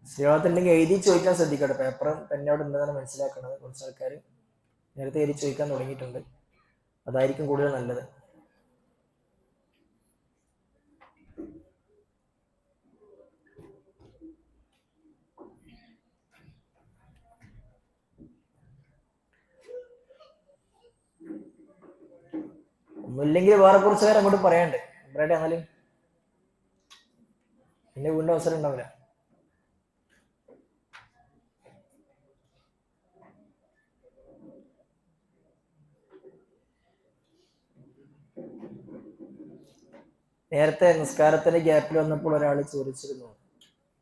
സ്ത്രീകളത്തുണ്ടെങ്കിൽ എഴുതി ചോദിക്കാൻ ശ്രദ്ധിക്കട്ടെ. പേപ്പറും പെന്നെ അവിടെ ഉണ്ടെന്നാണ് മനസ്സിലാക്കുന്നത്. കുറച്ച് ആൾക്കാർ നേരത്തെ എഴുതി ചോദിക്കാൻ തുടങ്ങിയിട്ടുണ്ട്. അതായിരിക്കും കൂടുതൽ നല്ലത്. ഒന്നുമില്ലെങ്കിൽ വേറെ കുറച്ച് പേര് അങ്ങോട്ട് പറയാണ്ട് പറയട്ടെ. എന്നാലും പിന്നെ വീണ്ടും അവസരം ഉണ്ടാവില്ല. നേരത്തെ നിസ്കാരത്തിന്റെ ഗ്യാപ്പിൽ വന്നപ്പോൾ ഒരാൾ ചോദിച്ചിരുന്നു,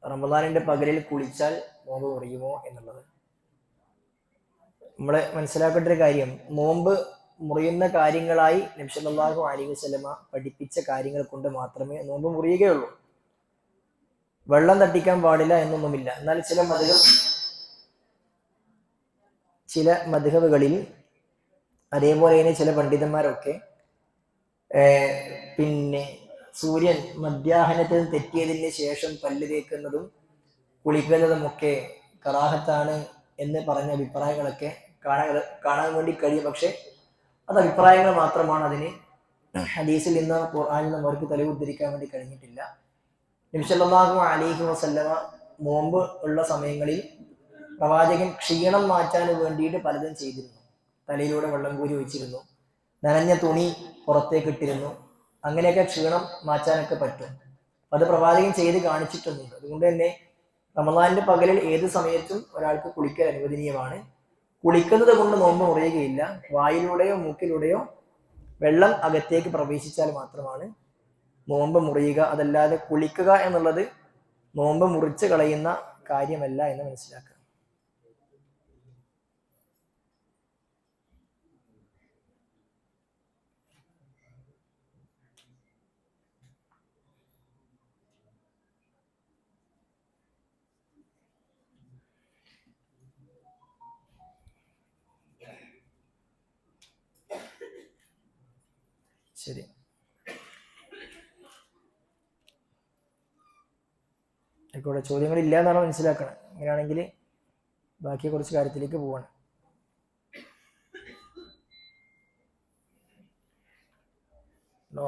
റമദാനിന്റെ പകലിൽ കുളിച്ചാൽ നോമ്പ് മുറിയുമോ എന്നുള്ളത്. നമ്മള് മനസ്സിലാക്കേണ്ട ഒരു കാര്യം, നോമ്പ് മുറിയുന്ന കാര്യങ്ങളായി നബി സല്ലല്ലാഹു അലൈഹി വസല്ലമ പഠിപ്പിച്ച കാര്യങ്ങൾ കൊണ്ട് മാത്രമേ നോമ്പ് മുറിയുകയുള്ളൂ. വെള്ളം തട്ടിക്കാൻ പാടില്ല എന്നൊന്നുമില്ല. എന്നാൽ ചില മദ്ഹബുകളിൽ അതേപോലെ തന്നെ ചില പണ്ഡിതന്മാരൊക്കെ പിന്നെ സൂര്യൻ മധ്യാഹ്നത്തിൽ തെറ്റിയതിന് ശേഷം പല്ല് തേക്കുന്നതും കുളിക്കുന്നതുമൊക്കെ കറാഹത്താണ് എന്ന് പറഞ്ഞ അഭിപ്രായങ്ങളൊക്കെ കാണാൻ വേണ്ടി കഴിയും. പക്ഷെ അത് അഭിപ്രായങ്ങൾ മാത്രമാണ്. അതിന് ഹദീസിൽ നിന്ന് ഖുർആനിൽ നിന്ന് അവർക്ക് തെളിവ് ഉദ്ധരിക്കാൻ വേണ്ടി കഴിഞ്ഞിട്ടില്ല. നബി സല്ലല്ലാഹു അലൈഹി വസല്ലമ നോമ്പ് ഉള്ള സമയങ്ങളിൽ പ്രവാചകൻ ക്ഷീണം മാറ്റാൻ വേണ്ടിയിട്ട് പലതും ചെയ്തിരുന്നു. തലയിലൂടെ വെള്ളം കോരി ഒഴിച്ചിരുന്നു, നനഞ്ഞ തുണി പുറത്തേക്ക് ഇട്ടിരുന്നു. അങ്ങനെയൊക്കെ ക്ഷീണം മാറ്റാനൊക്കെ പറ്റും. അത് പ്രവാചകൻ ചെയ്ത് കാണിച്ചിട്ടുണ്ട്. അതുകൊണ്ട് തന്നെ റമദാനിന്റെ പകലിൽ ഏത് സമയത്തും ഒരാൾക്ക് കുളിക്കൽ അനുവദനീയമാണ്. കുളിക്കുന്നത് കൊണ്ട് നോമ്പ് മുറിയുകയില്ല. വായിലൂടെയോ മൂക്കിലൂടെയോ വെള്ളം അകത്തേക്ക് പ്രവേശിച്ചാൽ മാത്രമാണ് നോമ്പ് മുറിയുക. അതല്ലാതെ കുളിക്കുക എന്നുള്ളത് നോമ്പ് മുറിച്ച് കളയുന്ന കാര്യമല്ല എന്ന് മനസ്സിലാക്കുക. ശരി, ആയിക്കോട്ടെ. ചോദ്യങ്ങൾ ഇല്ല എന്നാണ് മനസ്സിലാക്കണം. അങ്ങനെയാണെങ്കിൽ ബാക്കി കുറച്ച് കാര്യത്തിലേക്ക് പോവാണ്. നോ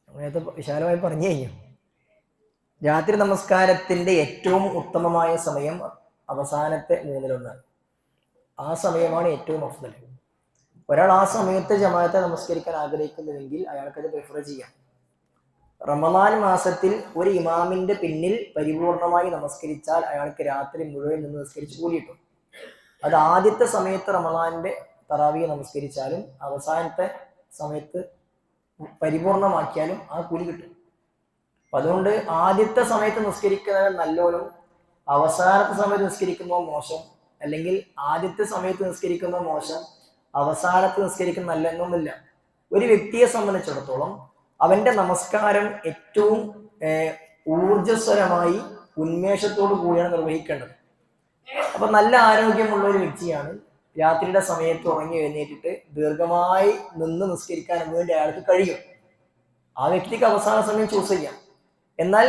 നേരത്തെ വിശാലമായി പറഞ്ഞു കഴിഞ്ഞു. രാത്രി നമസ്കാരത്തിന്റെ ഏറ്റവും ഉത്തമമായ സമയം അവസാനത്തെ 1/3. ആ സമയമാണ് ഏറ്റവും അഫ്ദൽ. ഒരാൾ ആ സമയത്ത് ജമാഅത്തെ നമസ്കരിക്കാൻ ആഗ്രഹിക്കുന്നുവെങ്കിൽ അയാൾക്കത് പ്രിഫർ ചെയ്യാം. റമദാൻ മാസത്തിൽ ഒരു ഇമാമിന്റെ പിന്നിൽ പരിപൂർണമായി നമസ്കരിച്ചാൽ അയാൾക്ക് രാത്രി മുഴുവൻ നിന്ന് നമസ്കരിച്ച് കൂലി കിട്ടും. അത് ആദ്യത്തെ സമയത്ത് റമദാനിന്റെ തറാവീഹ് നമസ്കരിച്ചാലും അവസാനത്തെ സമയത്ത് പരിപൂർണമാക്കിയാലും ആ കൂലി കിട്ടും. അതുകൊണ്ട് ആദ്യത്തെ സമയത്ത് നിസ്കരിക്കുന്നത് നല്ലോലും അവസാനത്തെ സമയത്ത് നിസ്കരിക്കുന്നതോ മോശം, അല്ലെങ്കിൽ ആദ്യത്തെ സമയത്ത് നിസ്കരിക്കുന്നതോ മോശം അവസാനത്ത് നിസ്കരിക്കുന്ന നല്ല എന്നൊന്നുമില്ല. ഒരു വ്യക്തിയെ സംബന്ധിച്ചിടത്തോളം അവന്റെ നമസ്കാരം ഏറ്റവും ഊർജസ്വലമായി ഉന്മേഷത്തോടു കൂടിയാണ് നിർവഹിക്കേണ്ടത്. അപ്പൊ നല്ല ആരോഗ്യമുള്ള ഒരു വ്യക്തിയാണ് രാത്രിയുടെ സമയത്ത് ഉറങ്ങി എഴുന്നേറ്റിട്ട് ദീർഘമായി നിന്ന് നിസ്കരിക്കാൻ വേണ്ടി അയാൾക്ക് കഴിയും. ആ വ്യക്തിക്ക് അവസാന സമയം ചൂസ് ചെയ്യാം. എന്നാൽ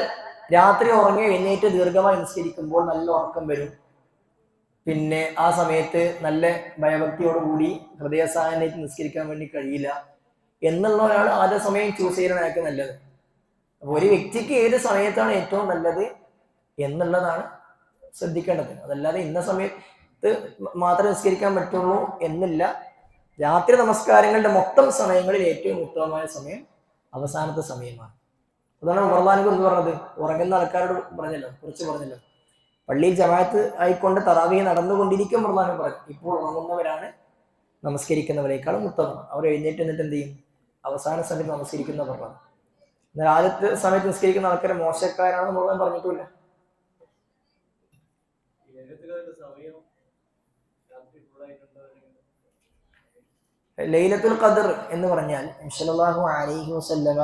രാത്രി ഉറങ്ങി എഴുന്നേറ്റ് ദീർഘമായി നിസ്കരിക്കുമ്പോൾ നല്ല ഉറക്കം വരും. പിന്നെ ആ സമയത്ത് നല്ല ഭയഭക്തിയോടുകൂടി ഹൃദയസാന്നിധ്യം നിസ്കരിക്കാൻ വേണ്ടി കഴിയില്ല എന്നുള്ള ഒരാൾ ആദ്യ സമയം ചൂസ് ചെയ്യുന്ന അയാൾക്ക് നല്ലത്. അപ്പൊ ഒരു വ്യക്തിക്ക് ഏത് സമയത്താണ് ഏറ്റവും നല്ലത് എന്നുള്ളതാണ് ശ്രദ്ധിക്കേണ്ടത്. അതല്ലാതെ ഇന്ന സമയത്ത് മാത്രമേ നിസ്കരിക്കാൻ പറ്റുള്ളൂ എന്നില്ല. രാത്രി നമസ്കാരങ്ങളുടെ മൊത്തം സമയങ്ങളിൽ ഏറ്റവും ഉത്തമമായ സമയം അവസാനത്തെ സമയമാണ്. അതാണ് ഉമർലാനിക്ക് എന്ന് പറഞ്ഞത്. ഉറങ്ങുന്ന ആൾക്കാരോട് കുറിച്ച് പറഞ്ഞല്ലോ. പള്ളിയിൽ ജമാഅത്ത് ആയിക്കൊണ്ട് തറാവീഹ് നടന്നുകൊണ്ടിരിക്കും ഉമർലാൻ പറഞ്ഞു, ഇപ്പോൾ ഉറങ്ങുന്നവരാണ് നമസ്കരിക്കുന്നവരെക്കാളും ഉത്തമം. അവർ എഴുന്നേറ്റ് എന്നിട്ട് എന്ത് ചെയ്യും? അവസാന സമയത്ത് നമസ്കരിക്കുന്ന പറഞ്ഞത്. എന്നാൽ ആദ്യത്തെ സമയത്ത് നിസ്കരിക്കുന്ന ആൾക്കാരെ മോശക്കാരാണെന്ന് മുഴുവൻ പറഞ്ഞിട്ടില്ല. ലൈലത്തുൽ ഖദർ എന്ന് പറഞ്ഞാൽ സല്ലല്ലാഹു അലൈഹി വസല്ലമ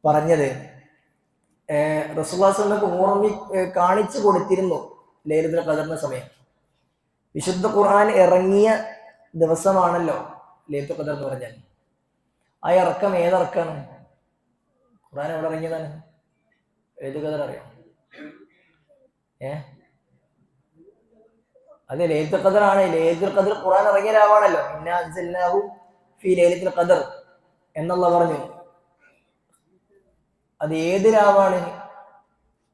പറഞ്ഞത് റസൂലുള്ളാഹി സ്വല്ലല്ലാഹു അലൈഹി വസല്ലം കാണിച്ചു കൊടുത്തിരുന്നു ലൈലത്തുൽ ഖദറിന്റെ സമയം. വിശുദ്ധ ഖുർആൻ ഇറങ്ങിയ ദിവസമാണല്ലോ ലൈലത്തുൽ ഖദർ എന്ന് പറഞ്ഞാൽ. ആ ഇറക്കം ഏതിറക്കാണ്? ഖുർആൻ എവിടെ ഇറങ്ങിയതാണ്? ലൈലത്തുൽ ഖദർ അറിയാം? അതെ, ലൈലത്തുൽ ഖദർ ആണ്. ലൈലത്തുൽ ഖദർ ഖുർആൻ ഇറങ്ങിയ രാവാണല്ലോ. ഇന്നാ അൻസൽനാഹു ഫീ ലൈലത്തുൽ ഖദർ എന്നുള്ള പറഞ്ഞു. അത് ഏത് രാവാണ്?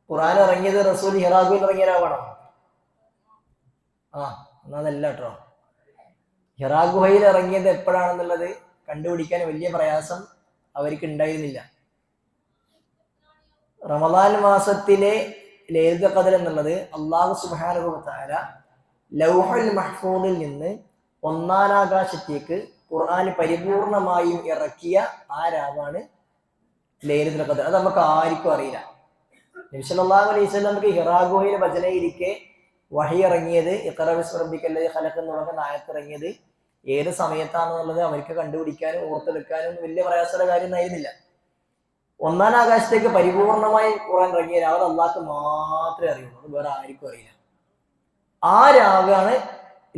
ഖുർആൻ ഇറങ്ങിയത് റസൂൽ ഹിറാഖുവിൽ ഇറങ്ങിയ രാവാണോ? എന്നതല്ല കേട്ടോ. ഹിറാ ഗുഹയിൽ ഇറങ്ങിയത് എപ്പോഴാണെന്നുള്ളത് കണ്ടുപിടിക്കാൻ വലിയ പ്രയാസം അവർക്ക് ഉണ്ടായിരുന്നില്ല. റമദാൻ മാസത്തിലെ ലൈലത്തുൽ ഖദർ എന്നുള്ളത് അല്ലാഹു സുബ്ഹാനഹു വ തആല ലൗഹുൽ മഹ്ഫൂദിൽ നിന്ന് ഒന്നാം ആകാശത്തേക്ക് ഖുർആൻ പരിപൂർണമായും ഇറക്കിയ ആ രാവാണ് ലൈലത്തുൽ ഖദർ. അത് നമുക്ക് ആർക്കും അറിയില്ല. നബി സല്ലല്ലാഹു അലൈഹി വസല്ലം ഹിറാ ഗുഹയിൽ ഭജനയിരിക്കെ വഹി ഇറങ്ങിയത് ഇഖ്റ ബിസ്മി റബ്ബിക്കല്ലദീ ഖലഖ് എന്ന് തുടങ്ങുന്ന ആയത്ത് ഇറങ്ങിയത് ഏത് സമയത്താണെന്നുള്ളത് അവർക്ക് കണ്ടുപിടിക്കാനും ഓർത്തെടുക്കാനും വലിയ പ്രയാസമുള്ള കാര്യം ആയിരുന്നില്ല. ഒന്നാം ആകാശത്തേക്ക് പരിപൂർണമായി ഖുർആൻ ഇറങ്ങിയ രാവ് അള്ളാഹ്ക്ക് മാത്രമേ അറിയുള്ളൂ, വേറെ ആർക്കും അറിയില്ല. ആ രാവാണ്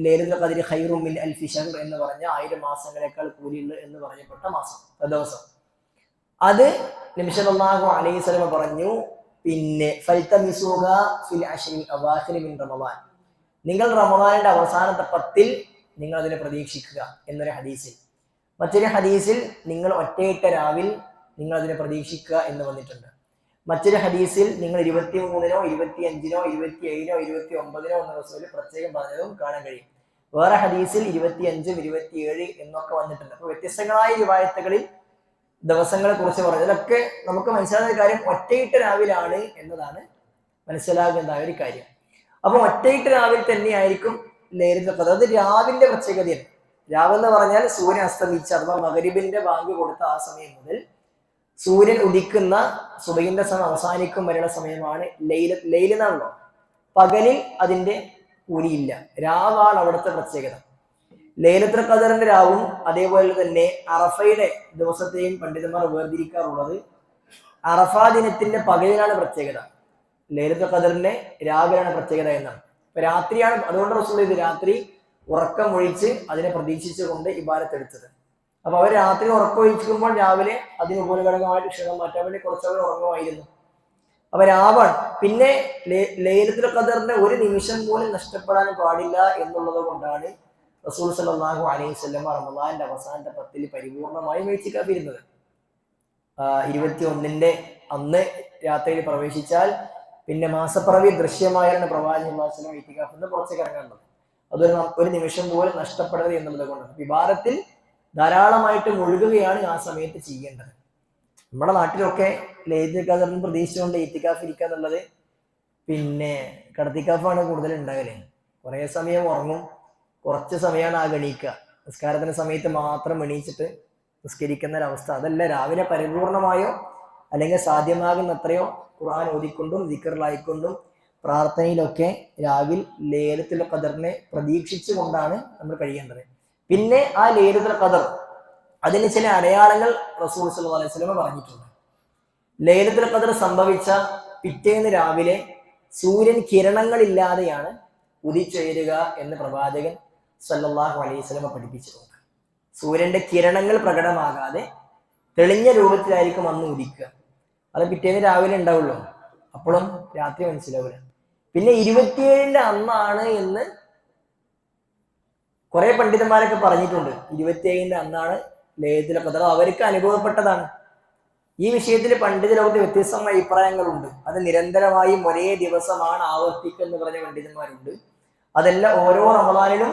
ലൈലത്തുൽ ഖദ്രി ഖൈറും മിൻ അൽഫി ശഹ്ർ എന്ന് പറഞ്ഞ 1000 മാസങ്ങളെക്കാൾ കൂലിയുണ്ട് എന്ന് പറയപ്പെട്ട മാസം, ദിവസം. അത് നബി സല്ലല്ലാഹു അലൈഹി വസല്ലം പറഞ്ഞു, പിന്നെ ഫൽതമിസുഹ ഫിൽ അശ്രിൽ അവാഖിർ മിൻ റമളാൻ, നിങ്ങൾ റമളാനിന്റെ അവസാനത്തെ 10 നിങ്ങൾ അതിനെ പ്രതീക്ഷിക്കുക എന്നൊരു ഹദീസിൽ. മറ്റൊരു ഹദീസിൽ നിങ്ങൾ ഒറ്റയിട്ട രാവിൽ നിങ്ങൾ അതിനെ പ്രതീക്ഷിക്കുക എന്ന് വന്നിട്ടുണ്ട്. മറ്റൊരു ഹദീസിൽ നിങ്ങൾ 23-നോ 25-നോ 27-നോ 29-നോ എന്ന റസൂൽ പ്രത്യേകം പറഞ്ഞതും കാണാൻ കഴിയും. വേറെ ഹദീസിൽ 25, 27 എന്നൊക്കെ വന്നിട്ടുണ്ട്. അപ്പൊ വ്യത്യസ്തങ്ങളായ റിവായത്തുകളിൽ ദിവസങ്ങളെ കുറിച്ച് പറഞ്ഞതിലൊക്കെ നമുക്ക് മനസ്സിലാകുന്ന കാര്യം ഒറ്റയിട്ട രാവിലാണ് എന്നതാണ് മനസ്സിലാകുന്ന ഒരു കാര്യം. അപ്പൊ ഒറ്റയിട്ട രാവിൽ തന്നെയായിരിക്കും ലൈലത്തുൽ ഖദർ. അത് രാവിന്റെ പ്രത്യേകതയാണ്. രാവെന്ന് പറഞ്ഞാൽ സൂര്യൻ അസ്തമിച്ച അഥവാ മഗ്‌രിബിന്റെ ബാങ്ക് കൊടുത്ത ആ സമയം മുതൽ സൂര്യൻ ഉദിക്കുന്ന സുബഹിന്റെ സമയം അവസാനിക്കും വരെയുള്ള സമയമാണ് ലൈലെന്നാണല്ലോ. പകലിൽ അതിന്റെ കൂലിയില്ല, രാവാണ് അവിടുത്തെ പ്രത്യേകത. ലൈലത്തുൽ ഖദറിന്റെ രാവും അതേപോലെ തന്നെ അറഫയുടെ ദിവസത്തെയും പണ്ഡിതന്മാർ വേർതിരിക്കാറുള്ളത് അറഫാ ദിനത്തിന്റെ പകലിലാണ് പ്രത്യേകത, ലൈലത്തുൽ ഖദറിന്റെ രാവിലാണ് പ്രത്യേകത എന്നാണ്. ഇപ്പൊ രാത്രിയാണ്, അതുകൊണ്ട് റസൂൽ ഇത് രാത്രി ഉറക്കം ഒഴിച്ച് അതിനെ പ്രതീക്ഷിച്ചുകൊണ്ട് ഇബാദത്ത് എടുത്തത്. അപ്പൊ അവർ രാത്രി ഉറക്കം ഒഴിക്കുമ്പോൾ രാവിലെ അതിന് ഉപഘടകമായിട്ട് ക്ഷീണം മാറ്റാൻ വേണ്ടി കുറച്ചവർ ഉറങ്ങുമായിരുന്നു. അപ്പൊ രാവാണ്. പിന്നെ ലൈലത്തുൽ ഖദറിന്റെ ഒരു നിമിഷം പോലും നഷ്ടപ്പെടാൻ പാടില്ല എന്നുള്ളത് കൊണ്ടാണ് റസൂൽ സല്ലല്ലാഹു അലൈഹി വസല്ലം റമളാന്റെ അവസാനത്തെ 10 പരിപൂർണമായും ഇഅ്തികാഫിരുന്നത്. 21-ന്റെ അന്ന് രാത്രിയിൽ പ്രവേശിച്ചാൽ പിന്നെ മാസപ്പിറവി ദൃശ്യമായാണ് പ്രവാചകൻ ഇഅ്തികാഫിൽ നിന്ന് പുറത്തേക്ക് ഇറങ്ങേണ്ടത്. ഒരു നിമിഷം പോലും നഷ്ടപ്പെടരുത് എന്നുള്ളത് കൊണ്ടാണ് വിവാദത്തിൽ ധാരാളമായിട്ട് മുഴുകുകയാണ് ആ സമയത്ത് ചെയ്യേണ്ടത്. നമ്മുടെ നാട്ടിലൊക്കെ ലൈലത്തുൽ ഖദറിനെ പ്രതീക്ഷിച്ചുകൊണ്ട് ഇഅ്തികാഫ് ഇരിക്കുക എന്നുള്ളത് പിന്നെ കടത്തിക്കാഫാണ് കൂടുതൽ ഉണ്ടാകല്. കുറേ സമയം ഉറങ്ങും, കുറച്ച് സമയമാണ് ആ എണീക്കുക. നിസ്കാരത്തിന്റെ സമയത്ത് മാത്രം എണീച്ചിട്ട് നിസ്കരിക്കുന്ന ഒരവസ്ഥ. അതല്ല, രാവിലെ പരിപൂർണമായോ അല്ലെങ്കിൽ സാധ്യമാകുന്ന അത്രയോ ഖുർആൻ ഓതിക്കൊണ്ടും ദിക്റിലായിക്കൊണ്ടും പ്രാർത്ഥനയിലൊക്കെ രാവിലെ ലൈലത്തുൽ ഖദറിനെ പ്രതീക്ഷിച്ചു കൊണ്ടാണ് നമ്മൾ കഴിയേണ്ടത്. പിന്നെ ആ ലൈലത്തുൽ ഖദർ അതിന് ചില അടയാളങ്ങൾ റസൂൽ സല്ലല്ലാഹു അലൈഹി വസല്ലം പറഞ്ഞിട്ടുണ്ട്. ലൈലത്തുൽ ഖദർ സംഭവിച്ച പിറ്റേന്ന് രാവിലെ സൂര്യൻ കിരണങ്ങളില്ലാതെയാണ് ഉദിച്ചുയരുക എന്ന് പ്രവാചകൻ സല്ലല്ലാഹു അലൈഹി വസല്ലം പഠിപ്പിച്ചിട്ടുണ്ട്. സൂര്യന്റെ കിരണങ്ങൾ പ്രകടമാകാതെ തെളിഞ്ഞ രൂപത്തിലായിരിക്കും അന്ന് ഉദിക്കുക. അത് പിറ്റേന്ന് രാവിലെ ഉണ്ടാവുള്ളൂ, അപ്പോഴും രാത്രി മനസ്സിലാവില്ല. പിന്നെ 27-ന്റെ അന്നാണ് എന്ന് കുറെ പണ്ഡിതന്മാരൊക്കെ പറഞ്ഞിട്ടുണ്ട്. 27-ന്റെ അന്നാണ് ലൈലത്തുൽ ഖദർ, അവർക്ക് അനുഭവപ്പെട്ടതാണ്. ഈ വിഷയത്തിൽ പണ്ഡിത ലോകത്ത് വ്യത്യസ്തമായ അഭിപ്രായങ്ങളുണ്ട്. അത് നിരന്തരമായും ഒരേ ദിവസമാണ് ആവർത്തിക്കുക എന്ന് പറഞ്ഞ പണ്ഡിതന്മാരുണ്ട്. അതല്ല, ഓരോ റമളാനിലും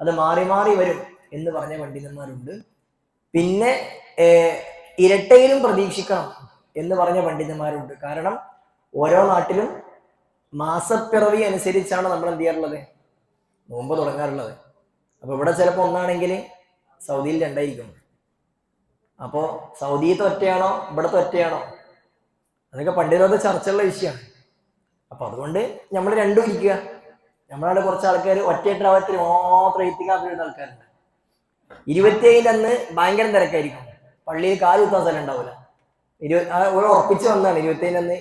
അത് മാറി മാറി വരും എന്ന് പറഞ്ഞ പണ്ഡിതന്മാരുണ്ട്. പിന്നെ ഇരട്ടയിലും പ്രതീക്ഷിക്കണം എന്ന് പറഞ്ഞ പണ്ഡിതന്മാരുണ്ട്. കാരണം ഓരോ നാട്ടിലും മാസപ്പിറവി അനുസരിച്ചാണ് നമ്മൾ എന്ത് ചെയ്യാറുള്ളത്, നോമ്പ് തുടങ്ങാറുള്ളത്. അപ്പൊ ഇവിടെ ചിലപ്പോൾ ഒന്നാണെങ്കിൽ സൗദിയിൽ 2ആയിരിക്കും. അപ്പോ സൗദിയിലത്തെ ഒറ്റയാണോ ഇവിടത്തെ ഒറ്റയാണോ അതൊക്കെ പണ്ഡിതരുടെ ചർച്ചയുള്ള വിഷയമാണ്. അപ്പൊ അതുകൊണ്ട് നമ്മൾ രണ്ടും ഇരിക്കുക. നമ്മളവിടെ കുറച്ച് ആൾക്കാർ ഒറ്റയായിട്ട് രാത്രി മാത്രം ഇഅ്തികാഫ് ആൾക്കാരുണ്ട്. 27-ന്റെ അന്ന് ഭയങ്കര തിരക്കായിരിക്കും, പള്ളിയിൽ കാല് കുത്താൻ സ്ഥലം ഉണ്ടാവില്ല. ഉറപ്പിച്ച് വന്നാണ് 27-ന്റെ അന്ന്.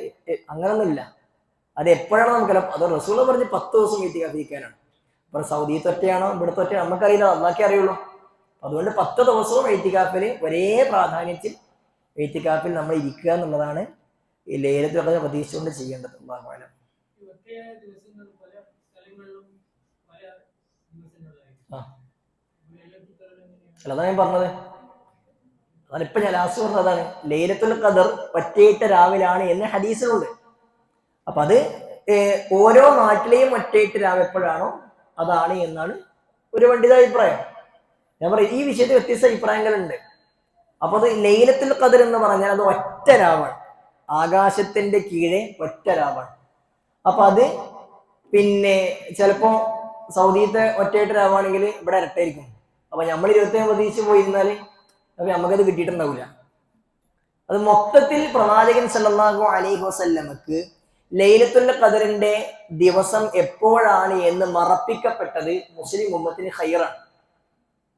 അങ്ങനൊന്നും ഇല്ല, അത് എപ്പോഴാണ് നമുക്കല്ല. അത് റസൂൽ പറഞ്ഞ് 10 ദിവസം ഇഅ്തികാഫ് ഇരിക്കാനാണ്. ഇപ്പൊ സൗദിയത്തെ ഒറ്റയാണോ ഇവിടുത്തെ ഒറ്റ നമുക്കറിയില്ല, അള്ളാഹ്ക്കേ അറിയുള്ളൂ. അതുകൊണ്ട് 10 ദിവസവും എഴുത്തിക്കാഫിൽ ഒരേ പ്രാധാന്യത്തിൽ എഴുത്തിക്കാഫിൽ നമ്മൾ ഇരിക്കുക എന്നുള്ളതാണ് ഈ ലൈലത്തുൽ പ്രതീക്ഷിച്ചുകൊണ്ട് ചെയ്യേണ്ടത്. അല്ലാഹു അലം. അതാണ് ഞാൻ പറഞ്ഞത്, അതിപ്പോ ഞാൻ ലാസ്റ്റ് പറഞ്ഞതാണ് ലൈലത്തുൽ ഖദർ ഒറ്റയിട്ട രാവിലാണ് എന്ന് ഹദീസിലുണ്ട്. അപ്പൊ അത് ഓരോ നാട്ടിലെയും ഒറ്റയിട്ട രാവ് എപ്പോഴാണോ അതാണ് എന്നാണ് ഒരു പണ്ഡിതാഭിപ്രായം. ഞാൻ പറയും ഈ വിഷയത്തിൽ വ്യത്യസ്ത അഭിപ്രായങ്ങളുണ്ട്. അപ്പൊ അത് ലൈലത്തുൽ ഖദർ എന്ന് പറഞ്ഞാൽ അത് ഒറ്റ രാവാണ്, ആകാശത്തിന്റെ കീഴെ ഒറ്റ രാവാണ്. അപ്പൊ അത് പിന്നെ ചിലപ്പോ സൗദിയത്തെ ഒറ്റയായിട്ട് രാവാണെങ്കിൽ ഇവിടെ ഇരട്ടായിരിക്കും. അപ്പൊ നമ്മൾ 27 പ്രതീക്ഷിച്ച് പോയിരുന്നാല് അപ്പൊ നമുക്കത് കിട്ടിയിട്ടുണ്ടാവില്ല. അത് മൊത്തത്തിൽ പ്രവാചകൻ സല്ലല്ലാഹു അലൈഹി വസല്ലമക്ക് ലൈലത്തുൽ ഖദറിന്റെ ദിവസം എപ്പോഴാണ് എന്ന് മറപ്പിക്കപ്പെട്ടത് മുസ്ലിം ഉമ്മത്തിന് ഖൈറാണ്.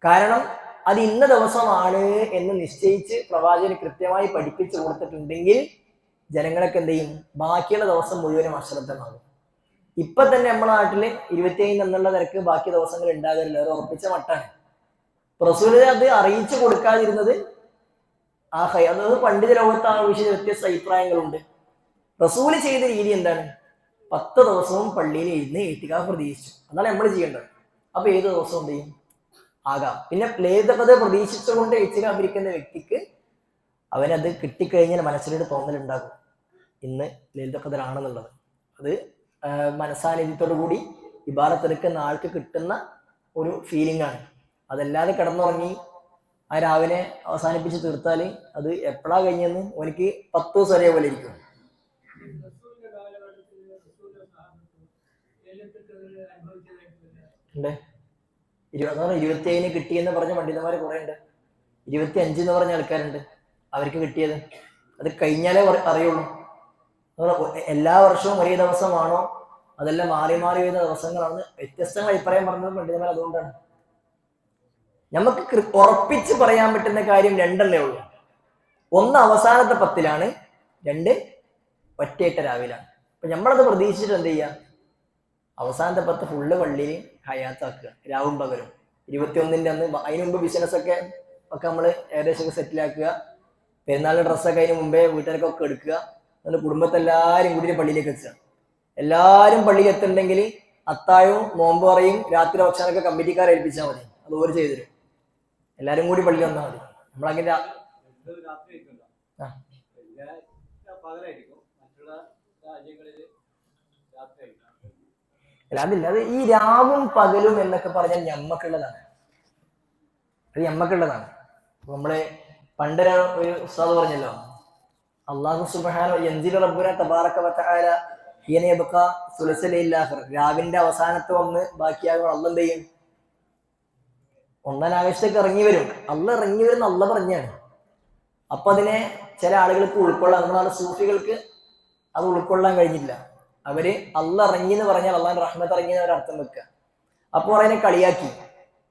കാരണം അത് ഇന്ന ദിവസമാണ് എന്ന് നിശ്ചയിച്ച് പ്രവാചകൻ കൃത്യമായി പഠിപ്പിച്ചു കൊടുത്തിട്ടുണ്ടെങ്കിൽ ജനങ്ങളൊക്കെ എന്ത് ചെയ്യും, ബാക്കിയുള്ള ദിവസം മുഴുവനും അശ്രദ്ധമാകും. ഇപ്പൊ തന്നെ നമ്മുടെ നാട്ടില് 27 എന്നുള്ള നിരക്ക് ബാക്കി ദിവസങ്ങൾ ഉണ്ടാകാറില്ല, അത് ഉറപ്പിച്ച മട്ടാണ്. റസൂല് അത് അറിയിച്ചു കൊടുക്കാതിരുന്നത് അതായത് പണ്ഡിത ലോകത്ത് ആ വിഷയത്തിൽ വ്യത്യസ്ത അഭിപ്രായങ്ങളുണ്ട്. റസൂല് ചെയ്ത രീതി എന്താണ്? 10 ദിവസവും പള്ളിയിൽ ഇരുന്ന് ഇത്തികാഫ് പ്രതീക്ഷിച്ചു, അതാണ് നമ്മൾ ചെയ്യേണ്ടത്. അപ്പൊ ഏത് ദിവസവും എന്ത് ചെയ്യും, ആകാം. പിന്നെ ലൈലത്തുൽ പ്രതീക്ഷിച്ചുകൊണ്ട് ഇത്തികാഫ് ഇരിക്കുന്ന വ്യക്തിക്ക് അവനത് കിട്ടിക്കഴിഞ്ഞാൽ മനസ്സിലൊരു തോന്നലുണ്ടാകും, ഇന്ന് ലൈലത്തുൽ ഖദർ ആണെന്നുള്ളത്. അത് മനസാന്നിധ്യത്തോടു കൂടി ഇബാദത്തെടുക്കുന്ന ആൾക്ക് കിട്ടുന്ന ഒരു ഫീലിംഗ് ആണ്. അതല്ലാതെ കിടന്നുറങ്ങി ആ രാവിലെ അവസാനിപ്പിച്ച് തീർത്താൽ അത് എപ്പോഴാ കഴിഞ്ഞെന്ന് എനിക്ക് 10 ദിവസം ഒരേ പോലെ ഇരിക്കും. ഉണ്ട് 27 കിട്ടിയെന്ന് പറഞ്ഞ പണ്ഡിതന്മാര് കുറെ ഉണ്ട്. 25 എന്ന് പറഞ്ഞ ആൾക്കാരുണ്ട്, അവർക്ക് കിട്ടിയത്. അത് കഴിഞ്ഞാലേ അറിയുള്ളൂ. എല്ലാ വർഷവും ഒരേ ദിവസമാണോ അതെല്ലാം മാറി മാറി വരുന്ന ദിവസങ്ങളാണ് വ്യത്യസ്തമായ അഭിപ്രായം പറഞ്ഞത് പണ്ഡിതന്മാർ. അതുകൊണ്ടാണ് നമുക്ക് ഉറപ്പിച്ച് പറയാൻ പറ്റുന്ന കാര്യം രണ്ടെണ്ണേ ഉള്ളൂ. ഒന്ന് അവസാനത്തെ 10-ലാണ്, 2 ഒറ്റയിട്ട രാവിലാണ്. അപ്പൊ നമ്മളത് പ്രതീക്ഷിച്ചിട്ട് എന്ത് ചെയ്യുക, അവസാനത്തെ 10 ഫുള്ള് പള്ളിയിൽ ഹയാത്താക്കുക, രാവും പകലും. 21-ന്റെ അന്ന് അതിന് മുമ്പ് ബിസിനസ്സൊക്കെ നമ്മൾ ഏകദേശമൊക്കെ സെറ്റിലാക്കുക. പെരുന്നാളിന്റെ ഡ്രസ്സൊക്കെ അതിന് മുമ്പേ വീട്ടുകാർക്കൊക്കെ എടുക്കുക. എന്നിട്ട് കുടുംബത്തെല്ലാവരും കൂടി പള്ളിയിലേക്ക് എത്തുക. എല്ലാവരും പള്ളിയിൽ എത്തുന്നുണ്ടെങ്കിൽ അത്താഴവും നോമ്പ് പറയും രാത്രി ഭക്ഷണമൊക്കെ കമ്മിറ്റിക്കാരെ ഏൽപ്പിച്ചാൽ മതി, അത് ഓര് ചെയ്തുതരും. എല്ലാരും കൂടി പള്ളി വന്നാൽ മതി. നമ്മളങ്ങനെ അതില്ല, അത് ഈ രാവും പകലും എന്നൊക്കെ പറഞ്ഞാൽ ഞമ്മക്കുള്ളതാണ്, അത് ഞമ്മക്കുള്ളതാണ്. നമ്മള് പണ്ടൊരു ഉസ്താദ് പറഞ്ഞല്ലോ, അള്ളാഹു സുബ്ഹാനഹു യൻസിലു റബ്ബുന തബാറക വതആല ഹിന യബ്ഖ സുലസുൽ ആഖിർ, രാവിന്റെ അവസാനത്തെ ഒന്ന് ബാക്കിയാകുമ്പോൾ അള്ളാഹ് എന്ത് ചെയ്യും, 1 ആകാശത്തേക്ക് ഇറങ്ങി വരും. അള്ളാഹ് ഇറങ്ങി വരുന്ന അള്ളാഹ് പറഞ്ഞാണ്. അപ്പൊ അതിനെ ചില ആളുകൾക്ക് ഉൾക്കൊള്ളാൻ, നമ്മളാണ് സൂഫികൾക്ക് അത് ഉൾക്കൊള്ളാൻ കഴിഞ്ഞില്ല. അവര് അള്ളാഹ് ഇറങ്ങി എന്ന് പറഞ്ഞാൽ അള്ളാഹിന്റെ റഹ്മത്ത് ഇറങ്ങി എന്ന് അർത്ഥം വെക്കുക. അപ്പോൾ അതിനെ കളിയാക്കി.